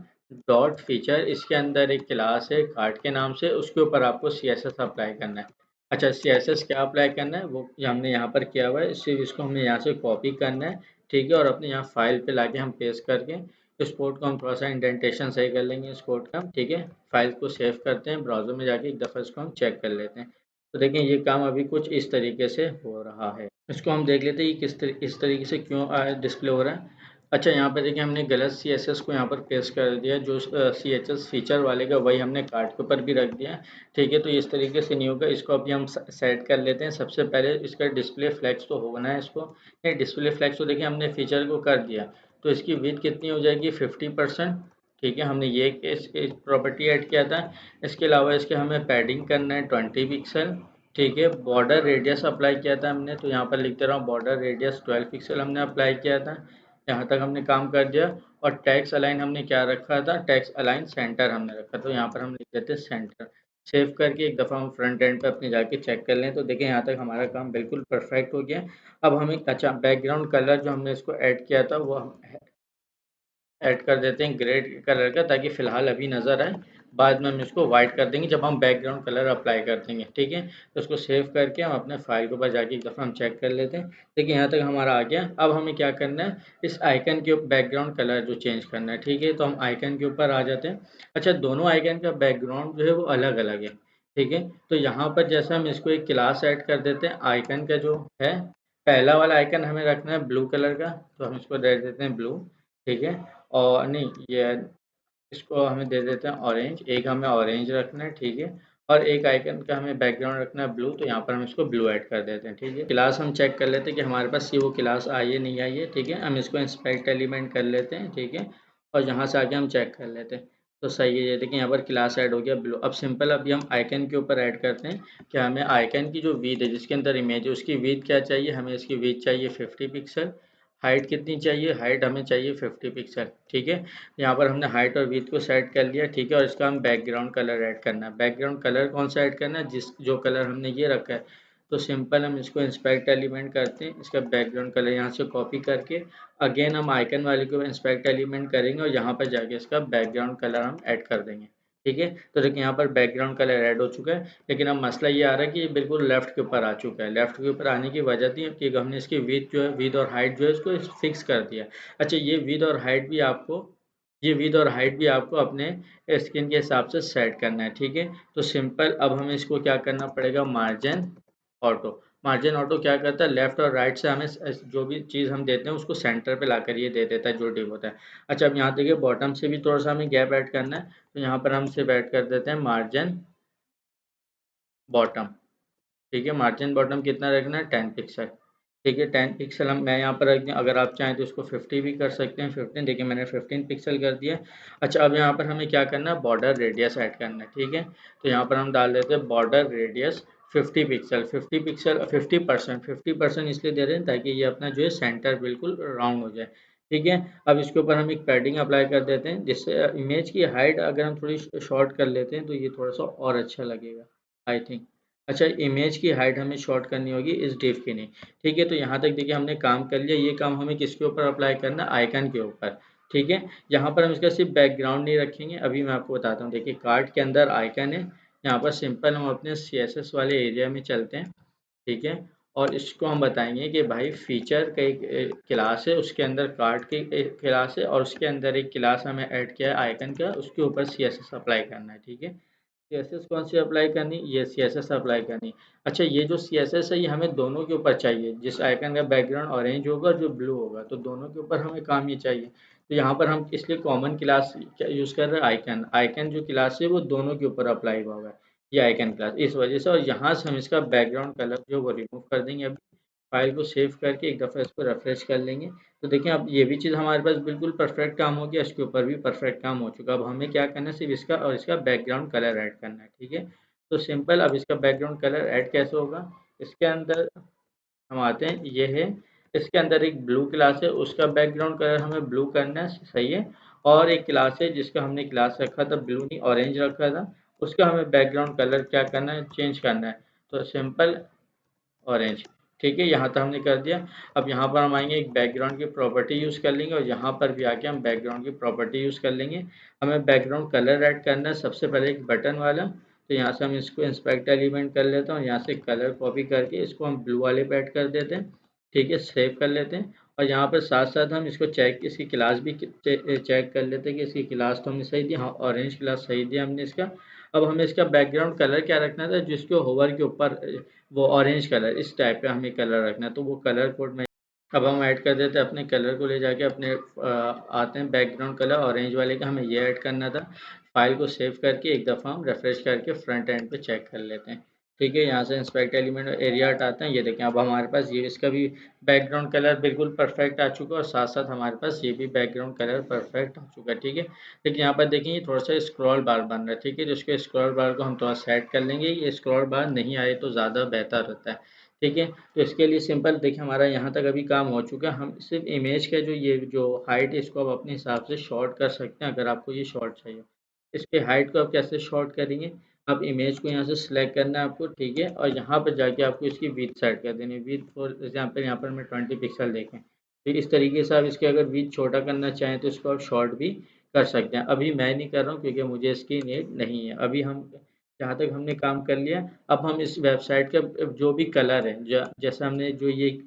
डॉट फीचर, इसके अंदर एक क्लास है कार्ड के नाम से, उसके ऊपर आपको सीएसएस अप्लाई करना है। अच्छा, सीएसएस क्या अप्लाई करना है वो हमने यहाँ पर किया हुआ है, सिर्फ इसको हमने यहाँ से कॉपी करना है, ठीक है। और अपने यहाँ फाइल पे लाके हम पेस्ट करके इस कोड को हम थोड़ा सा इंडेंटेशन सही कर लेंगे इस कोड का, ठीक है। फाइल को सेव करते हैं, ब्राउजर में जाके एक दफ़ा इसको हम चेक कर लेते हैं। तो देखें ये काम अभी कुछ इस तरीके से हो रहा है। इसको हम देख लेते हैं ये इस तरीके से क्यों डिस्प्ले हो रहा है। अच्छा, यहाँ पे देखिए हमने गलत सीएसएस को यहाँ पर पेस्ट कर दिया, जो सीएचएस फीचर वाले का वही हमने कार्ड के ऊपर भी रख दिया, ठीक है। तो इस तरीके से नहीं होगा, इसको अभी हम सेट कर लेते हैं। सबसे पहले इसका डिस्प्ले फ्लैक्स तो होना है इसको। नहीं, डिस्प्ले फ्लैक्स तो देखिए हमने फीचर को कर दिया, तो इसकी विड्थ कितनी हो जाएगी, 50%, ठीक है। हमने ये एक प्रॉपर्टी ऐड किया था। इसके अलावा इसके हमें पैडिंग करना है 20 पिक्सल, ठीक है। बॉर्डर रेडियस अप्लाई किया था हमने, तो यहाँ पर लिख दे रहा हूँ बॉर्डर रेडियस 12 पिक्सल हमने अप्लाई किया था। यहाँ तक हमने काम कर दिया। और टैक्स अलाइन हमने क्या रखा था, टैक्स अलाइन सेंटर हमने रखा, तो यहाँ पर हम लिख देते हैं सेंटर। सेव करके एक दफ़ा हम फ्रंट एंड पे अपने जाके चेक कर लें, तो देखें यहाँ तक हमारा काम बिल्कुल परफेक्ट हो गया। अब हमें अच्छा बैकग्राउंड कलर जो हमने इसको ऐड किया था वो हम ऐड कर देते हैं ग्रे कलर का, ताकि फ़िलहाल अभी नज़र आए। बाद में हम इसको वाइट कर देंगे जब हम बैकग्राउंड कलर अप्लाई कर देंगे, ठीक है। तो उसको सेव करके हम अपने फाइल के ऊपर जाके एक दफ़ा हम चेक कर लेते हैं। देखिए यहाँ तक हमारा आ गया। अब हमें क्या करना है, इस आइकन के बैकग्राउंड कलर जो चेंज करना है, ठीक है। तो हम आइकन के ऊपर आ जाते हैं। अच्छा, दोनों आइकन का बैकग्राउंड जो है वो अलग अलग है, ठीक है। तो यहाँ पर जैसे हम इसको एक क्लास ऐड कर देते हैं, आइकन का जो है पहला वाला आइकन हमें रखना है ब्लू कलर का, तो हम इसको दे देते हैं ब्लू, ठीक है। और नहीं, ये इसको हमें दे देते हैं ऑरेंज, एक हमें ऑरेंज रखना है, ठीक है। और एक आइकन का हमें बैकग्राउंड रखना है ब्लू, तो यहाँ पर हम इसको ब्लू ऐड कर देते हैं, ठीक है। क्लास हम चेक कर लेते हैं कि हमारे पास ये वो क्लास आई है नहीं आई है, ठीक है। हम इसको इंस्पेक्ट एलिमेंट कर लेते हैं, ठीक है। और यहाँ से आके हम चेक कर लेते हैं, तो सही है। ये देखिए यहाँ पर क्लास ऐड हो गया ब्लू। अब सिंपल अभी हम आइकन के ऊपर ऐड करते हैं कि हमें आइकन की जो विड्थ है जिसके अंदर इमेज है उसकी विड्थ क्या चाहिए, हमें इसकी विड्थ चाहिए 50 पिक्सल। हाइट कितनी चाहिए, हाइट हमें चाहिए 50 पिक्सल, ठीक है। यहाँ पर हमने हाइट और विड्थ को सेट कर लिया, ठीक है। और इसका हम बैकग्राउंड कलर ऐड करना है। बैकग्राउंड कलर कौन सा ऐड करना है, जो कलर हमने ये रखा है। तो सिंपल हम इसको इंस्पेक्ट एलिमेंट करते हैं, इसका बैकग्राउंड कलर यहाँ से कॉपी करके अगेन हम आइकन वाले को इंस्पेक्ट एलिमेंट करेंगे और यहाँ पर जाके इसका बैकग्राउंड कलर हम ऐड कर देंगे, ठीक है। तो देखिए यहाँ पर बैकग्राउंड कलर ऐड हो चुका है। लेकिन अब मसला ये आ रहा है कि ये बिल्कुल लेफ्ट के ऊपर आ चुका है। लेफ्ट के ऊपर आने की वजह थी कि हमने इसकी विड्थ जो है, विड्थ और हाइट जो है इसको फिक्स कर दिया। अच्छा, ये विड्थ और हाइट भी आपको अपने स्किन के हिसाब से सेट करना है, ठीक है। तो सिंपल अब हमें इसको क्या करना पड़ेगा, मार्जिन ऑटो। मार्जिन ऑटो क्या करता है, लेफ्ट और राइट से हमें जो भी चीज़ हम देते हैं उसको सेंटर पे लाकर ये दे देता है जो डिव होता है। अच्छा, अब यहाँ देखिए बॉटम से भी थोड़ा सा हमें गैप ऐड करना है, तो यहाँ पर हम सिर्फ ऐड कर देते हैं मार्जिन बॉटम, ठीक है। मार्जिन बॉटम कितना रखना है, 10 पिक्सल, ठीक है। 10 पिक्सल हम मैं यहाँ पर रख दें, अगर आप चाहें तो इसको 50 भी कर सकते हैं। 15 देखिए मैंने 15 पिक्सल कर दिया। अच्छा, अब यहाँ पर हमें क्या करना है, बॉर्डर रेडियस ऐड करना है, ठीक है। तो यहाँ पर हम डाल देते हैं बॉर्डर रेडियस 50 पिक्सल। 50 पिक्सल 50%, 50% इसलिए दे रहे हैं ताकि ये अपना जो है सेंटर बिल्कुल राउंड हो जाए, ठीक है। अब इसके ऊपर हम एक पैडिंग अप्लाई कर देते हैं, जिससे इमेज की हाइट अगर हम थोड़ी शॉर्ट कर लेते हैं तो ये थोड़ा सा और अच्छा लगेगा, आई थिंक। अच्छा, इमेज की हाइट हमें शॉर्ट करनी होगी इस डिव की नहीं, ठीक है। तो यहाँ तक देखिए हमने काम कर लिया। ये काम हमें किसके ऊपर अप्लाई करना है, आइकन के ऊपर, ठीक है। यहाँ पर हम इसका सिर्फ बैकग्राउंड नहीं रखेंगे, अभी मैं आपको बताता हूँ। देखिए कार्ड के अंदर आइकन है, यहाँ पर सिंपल हम अपने सीएसएस वाले एरिया में चलते हैं, ठीक है। और इसको हम बताएंगे कि भाई फीचर का एक क्लास है, उसके अंदर कार्ड की एक क्लास है, और उसके अंदर एक क्लास हमें ऐड किया है आइकन का, उसके ऊपर सीएसएस अप्लाई करना है, ठीक है। सीएसएस कौन सी अप्लाई करनी, ये सीएसएस अप्लाई करनी। अच्छा, ये जो सीएसएस है ये हमें दोनों के ऊपर चाहिए, जिस आइकन का बैकग्राउंड ऑरेंज होगा और जो ब्लू होगा, तो दोनों के ऊपर हमें काम ये चाहिए। तो यहाँ पर हम इसलिए कॉमन क्लास यूज़ कर रहे हैं, आइकन। आइकन जो क्लास है वो दोनों के ऊपर अप्लाई हुआ है, ये आइकन क्लास, इस वजह से। और यहाँ से हम इसका बैकग्राउंड कलर जो वो रिमूव कर देंगे अभी, फाइल को सेव करके एक दफ़ा इसको रिफ्रेश कर लेंगे। तो देखिए अब ये भी चीज़ हमारे पास बिल्कुल परफेक्ट काम हो गया, इसके ऊपर भी परफेक्ट काम हो चुका। अब हमें क्या करना है, सिर्फ इसका और इसका बैकग्राउंड कलर ऐड करना है, ठीक है। तो सिंपल, अब इसका बैकग्राउंड कलर ऐड कैसे होगा, इसके अंदर हम आते हैं, ये है, इसके अंदर एक ब्लू क्लास है, उसका बैकग्राउंड कलर हमें ब्लू करना है, सही है। और एक क्लास है जिसका हमने क्लास रखा था ब्लू नहीं ऑरेंज रखा था, उसका हमें बैकग्राउंड कलर क्या करना है, चेंज करना है। तो सिंपल ऑरेंज, ठीक है, यहाँ तक हमने कर दिया। अब यहाँ पर हम आएंगे, एक बैकग्राउंड की प्रॉपर्टी यूज़ कर लेंगे और यहाँ पर भी आके हम बैकग्राउंड की प्रॉपर्टी यूज़ कर लेंगे। हमें बैकग्राउंड कलर ऐड करना है, सबसे पहले एक बटन वाला। तो यहाँ से हम इसको इंस्पेक्ट एलिमेंट कर लेते हैं और यहाँ से कलर कॉपी करके इसको हम ब्लू वाले पे ऐड कर देते हैं, ठीक है, सेव कर लेते हैं। और यहाँ पर साथ साथ हम इसको चेक, इसकी क्लास भी चेक कर लेते हैं कि इसकी क्लास तो हमने सही दी, हाँ ऑरेंज क्लास सही दिया हमने इसका। अब हमें इसका बैकग्राउंड कलर क्या रखना था, जिसके होवर के ऊपर वो ऑरेंज कलर, इस टाइप का हमें कलर रखना है, तो वो कलर कोड में अब हम ऐड कर देते हैं। अपने कलर को ले जाके अपने आते हैं बैकग्राउंड कलर ऑरेंज वाले का, हमें ये ऐड करना था। फाइल को सेव करके एक दफ़ा हम रिफ्रेश करके फ्रंट एंड पे चेक कर लेते हैं, ठीक है। यहाँ से इंस्पेक्ट एलिमेंट एरिया हटाते हैं, ये देखें अब हमारे पास ये इसका भी बैकग्राउंड कलर बिल्कुल परफेक्ट आ चुका है और साथ साथ हमारे पास ये भी बैकग्राउंड कलर परफेक्ट आ चुका है, ठीक है। लेकिन यहाँ पर देखें, ये थोड़ा सा स्क्रॉल बार बन रहा है, ठीक है, तो इसके स्क्रॉल बार को हम थोड़ा सेट कर लेंगे, ये स्क्रॉल बार नहीं आए तो ज़्यादा बेहतर रहता है, ठीक है। तो इसके लिए सिंपल देखिए, हमारा यहाँ तक अभी काम हो चुका है। हम सिर्फ इमेज का जो ये जो हाइट है, इसको आप अपने हिसाब से शॉर्ट कर सकते हैं, अगर आपको ये शॉर्ट चाहिए। इसके हाइट को आप कैसे शॉर्ट करेंगे, आप इमेज को यहाँ से सिलेक्ट करना है आपको, ठीक है, और यहाँ पर जाके आपको इसकी विड्थ सेट कर देनी है। विड्थ फॉर एग्जाम्पल यहाँ पर मैं 20 पिक्सल देखें, तो इस तरीके से आप इसके अगर विड्थ छोटा करना चाहें तो इसको आप शॉर्ट भी कर सकते हैं। अभी मैं नहीं कर रहा हूँ क्योंकि मुझे इसकी नीड नहीं है। अभी हम जहाँ तक हमने काम कर लिया, अब हम इस वेबसाइट का जो भी कलर है, जैसे हमने जो ये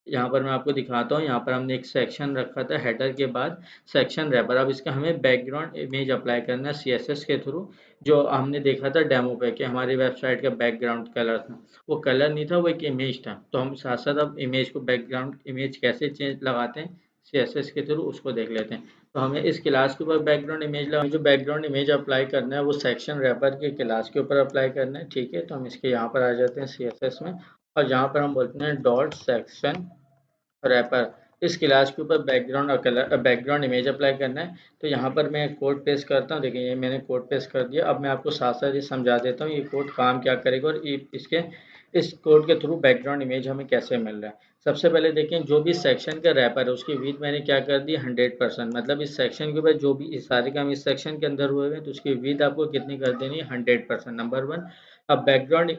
यहाँ पर मैं आपको दिखाता हूँ, यहाँ पर हमने एक सेक्शन रखा था हेडर के बाद सेक्शन रैपर। अब इसका हमें बैकग्राउंड इमेज अप्लाई करना है सीएसएस के थ्रू, जो हमने देखा था डेमो पे कि हमारी वेबसाइट का बैकग्राउंड कलर था, वो कलर नहीं था, वो एक इमेज था। तो हम साथ साथ अब इमेज को बैकग्राउंड इमेज कैसे चेंज लगाते हैं सीएसएस के थ्रू, उसको देख लेते हैं। तो हमें इस क्लास के ऊपर बैकग्राउंड इमेज लगा, जो बैकग्राउंड इमेज अप्लाई करना है वो सेक्शन रैपर के क्लास के ऊपर अप्लाई करना है, ठीक है। तो हम इसके यहाँ पर आ जाते हैं सीएसएस में और यहाँ पर हम बोलते हैं डॉट सेक्शन रैपर, इस क्लास के ऊपर बैकग्राउंड और कलर बैकग्राउंड इमेज अप्लाई करना है। तो यहाँ पर मैं कोड पेस्ट करता हूँ, देखिए ये मैंने कोड पेस्ट कर दिया। अब मैं आपको साथ साथ ये समझा देता हूँ ये कोड काम क्या करेगा और इसके इस कोड के थ्रू बैकग्राउंड इमेज हमें कैसे मिल रहा है। सबसे पहले देखें, जो भी सेक्शन का रैपर है उसकी विड्थ मैंने क्या कर दी 100%, मतलब इस सेक्शन के ऊपर जो भी इस सारे काम इस सेक्शन के अंदर हुए हैं तो उसकी विड्थ आपको कितनी कर देनी है 100%, नंबर वन। अब बैकग्राउंड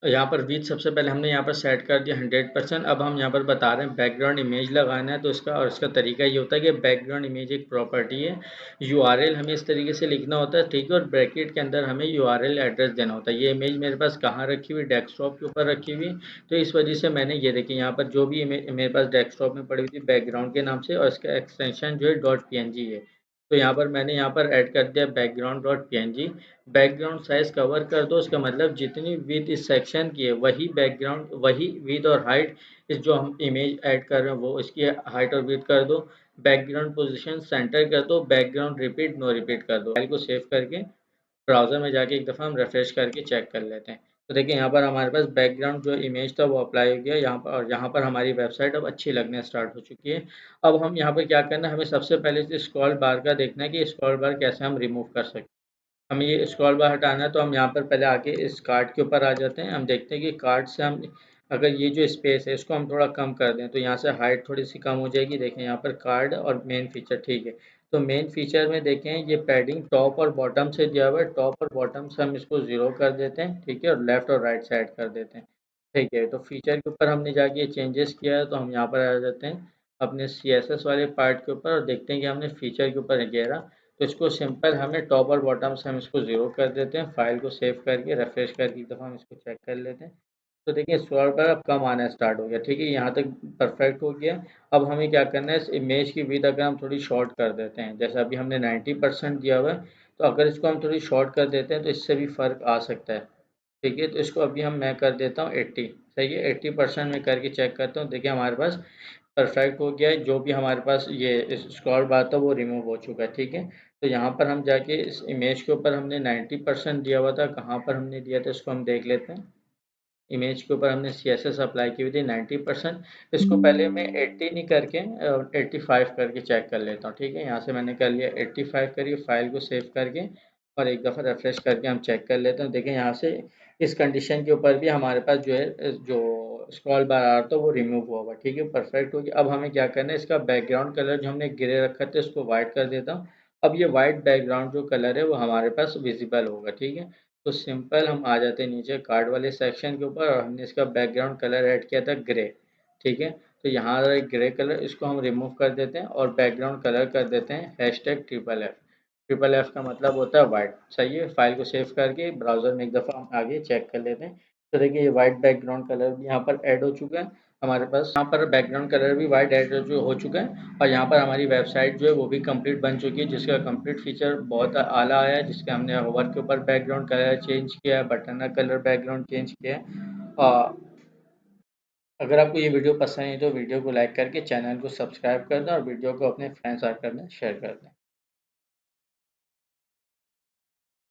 यहाँ पर विड्थ सबसे पहले हमने यहाँ पर सेट कर दिया 100%। अब हम यहाँ पर बता रहे हैं बैकग्राउंड इमेज लगाना है, तो इसका और इसका तरीका ये होता है कि बैकग्राउंड इमेज एक प्रॉपर्टी है, यूआरएल हमें इस तरीके से लिखना होता है, ठीक है, और ब्रैकेट के अंदर हमें यूआरएल एड्रेस देना होता है। ये इमेज मेरे पास कहाँ रखी हुई, डेस्कटॉप के ऊपर रखी हुई, तो इस वजह से मैंने ये देखिए यहाँ पर जो भी इमेज मेरे पास डेस्कटॉप में पड़ी हुई थी बैकग्राउंड के नाम से, और इसका एक्सटेंशन जो है डॉट पी है। तो यहाँ पर मैंने यहाँ पर ऐड कर दिया background dot P. Background size cover कर दो, इसका मतलब जितनी विड्थ इस सेक्शन की है वही बैकग्राउंड, वही विड्थ और हाइट इस जो हम इमेज ऐड कर रहे हैं वो इसकी हाइट और विड्थ कर दो। बैकग्राउंड पोजीशन सेंटर कर दो, बैकग्राउंड रिपीट नो रिपीट कर दो। फाइल को सेव करके ब्राउज़र में जाके एक दफ़ा हम रिफ्रेश करके चेक कर लेते हैं। तो देखिए यहाँ पर हमारे पास बैकग्राउंड जो इमेज था वो अप्लाई हो गया यहाँ पर, और यहाँ पर हमारी वेबसाइट अब अच्छी लगने स्टार्ट हो चुकी है। अब हम यहाँ पर क्या करना है, हमें सबसे पहले से स्क्रॉल बार का देखना है कि स्क्रॉल बार कैसे हम रिमूव कर सकते हैं। हमें ये स्क्रॉल बार हटाना है तो हम यहाँ पर पहले आके इस कार्ड के ऊपर आ जाते हैं। हम देखते हैं कि कार्ड से हम अगर ये जो स्पेस है इसको हम थोड़ा कम कर दें तो यहाँ से हाइट थोड़ी सी कम हो जाएगी। देखें यहाँ पर कार्ड और मेन फीचर, ठीक है। तो मेन फीचर में देखें ये पैडिंग टॉप और बॉटम से दिया हुआ है, टॉप और बॉटम से हम इसको 0 कर देते हैं, ठीक है, और लेफ्ट और राइट साइड कर देते हैं, ठीक है। तो फीचर के ऊपर हमने जाके ये चेंजेस किया है तो हम यहाँ पर आ जाते हैं अपने सीएसएस वाले पार्ट के ऊपर और देखते हैं कि हमने फीचर के ऊपर घेरा। तो इसको सिंपल हमें टॉप और बॉटम से हम इसको 0 कर देते हैं। फाइल को सेव करके रिफ्रेश करके एक दफ़ा हम इसको चेक कर लेते हैं। तो देखिए स्क्रॉल बार अब कम आना स्टार्ट हो गया, ठीक है, यहाँ तक परफेक्ट हो गया। अब हमें क्या करना है, इस इमेज की विड्थ अगर हम थोड़ी शॉर्ट कर देते हैं, जैसे अभी हमने 90% दिया हुआ है, तो अगर इसको हम थोड़ी शॉर्ट कर देते हैं तो इससे भी फ़र्क आ सकता है, ठीक है। तो इसको अभी मैं कर देता हूँ 80, सही है, 80% में करके चेक करता हूँ। देखिए हमारे पास परफेक्ट हो गया है, जो भी हमारे पास ये स्क्रॉल बार था वो रिमूव हो चुका है, ठीक है। तो यहाँ पर हम जाके इस इमेज के ऊपर हमने 90% दिया हुआ था, कहाँ पर हमने दिया था इसको हम देख लेते हैं। इमेज के ऊपर हमने CSS अप्लाई की हुई थी 90%। इसको पहले मैं 80 नहीं करके 85 करके चेक कर लेता हूँ। ठीक है, यहाँ से मैंने कर लिया 85 करिए, फाइल को सेव करके और एक दफ़ा रिफ्रेश करके हम चेक कर लेते हैं। देखें यहाँ से इस कंडीशन के ऊपर भी हमारे पास जो है जो स्क्रॉल बार आ रहा था वो रिमूव हुआ हुआ। ठीक है, परफेक्ट हो गया। अब हमें क्या करना है, इसका बैकग्राउंड कलर जो हमने ग्रे रखा था इसको वाइट कर देता हूँ। अब ये वाइट बैकग्राउंड जो कलर है वो हमारे पास विजिबल होगा। ठीक है, तो सिंपल हम आ जाते हैं नीचे कार्ड वाले सेक्शन के ऊपर और हमने इसका बैकग्राउंड कलर ऐड किया था ग्रे। ठीक है, तो यहाँ ग्रे कलर इसको हम रिमूव कर देते हैं और बैकग्राउंड कलर कर देते हैं #FFF। ट्रिपल एफ का मतलब होता है वाइट। सही है, फाइल को सेव करके ब्राउजर में एक दफ़ा हम आगे चेक कर लेते हैं। तो देखिए ये वाइट बैकग्राउंड कलर भी यहाँ पर ऐड हो चुका है हमारे पास। यहाँ पर बैकग्राउंड कलर भी वाइट ऐड जो हो चुका है और यहाँ पर हमारी वेबसाइट जो है वो भी कंप्लीट बन चुकी है, जिसका कंप्लीट फीचर बहुत आला आया है, जिसके हमने होवर के ऊपर बैकग्राउंड कलर चेंज किया है, बटन का कलर बैकग्राउंड चेंज किया है। अगर आपको ये वीडियो पसंद है तो वीडियो को लाइक करके चैनल को सब्सक्राइब कर दें और वीडियो को अपने फ्रेंड्स सर्कल में शेयर कर दें।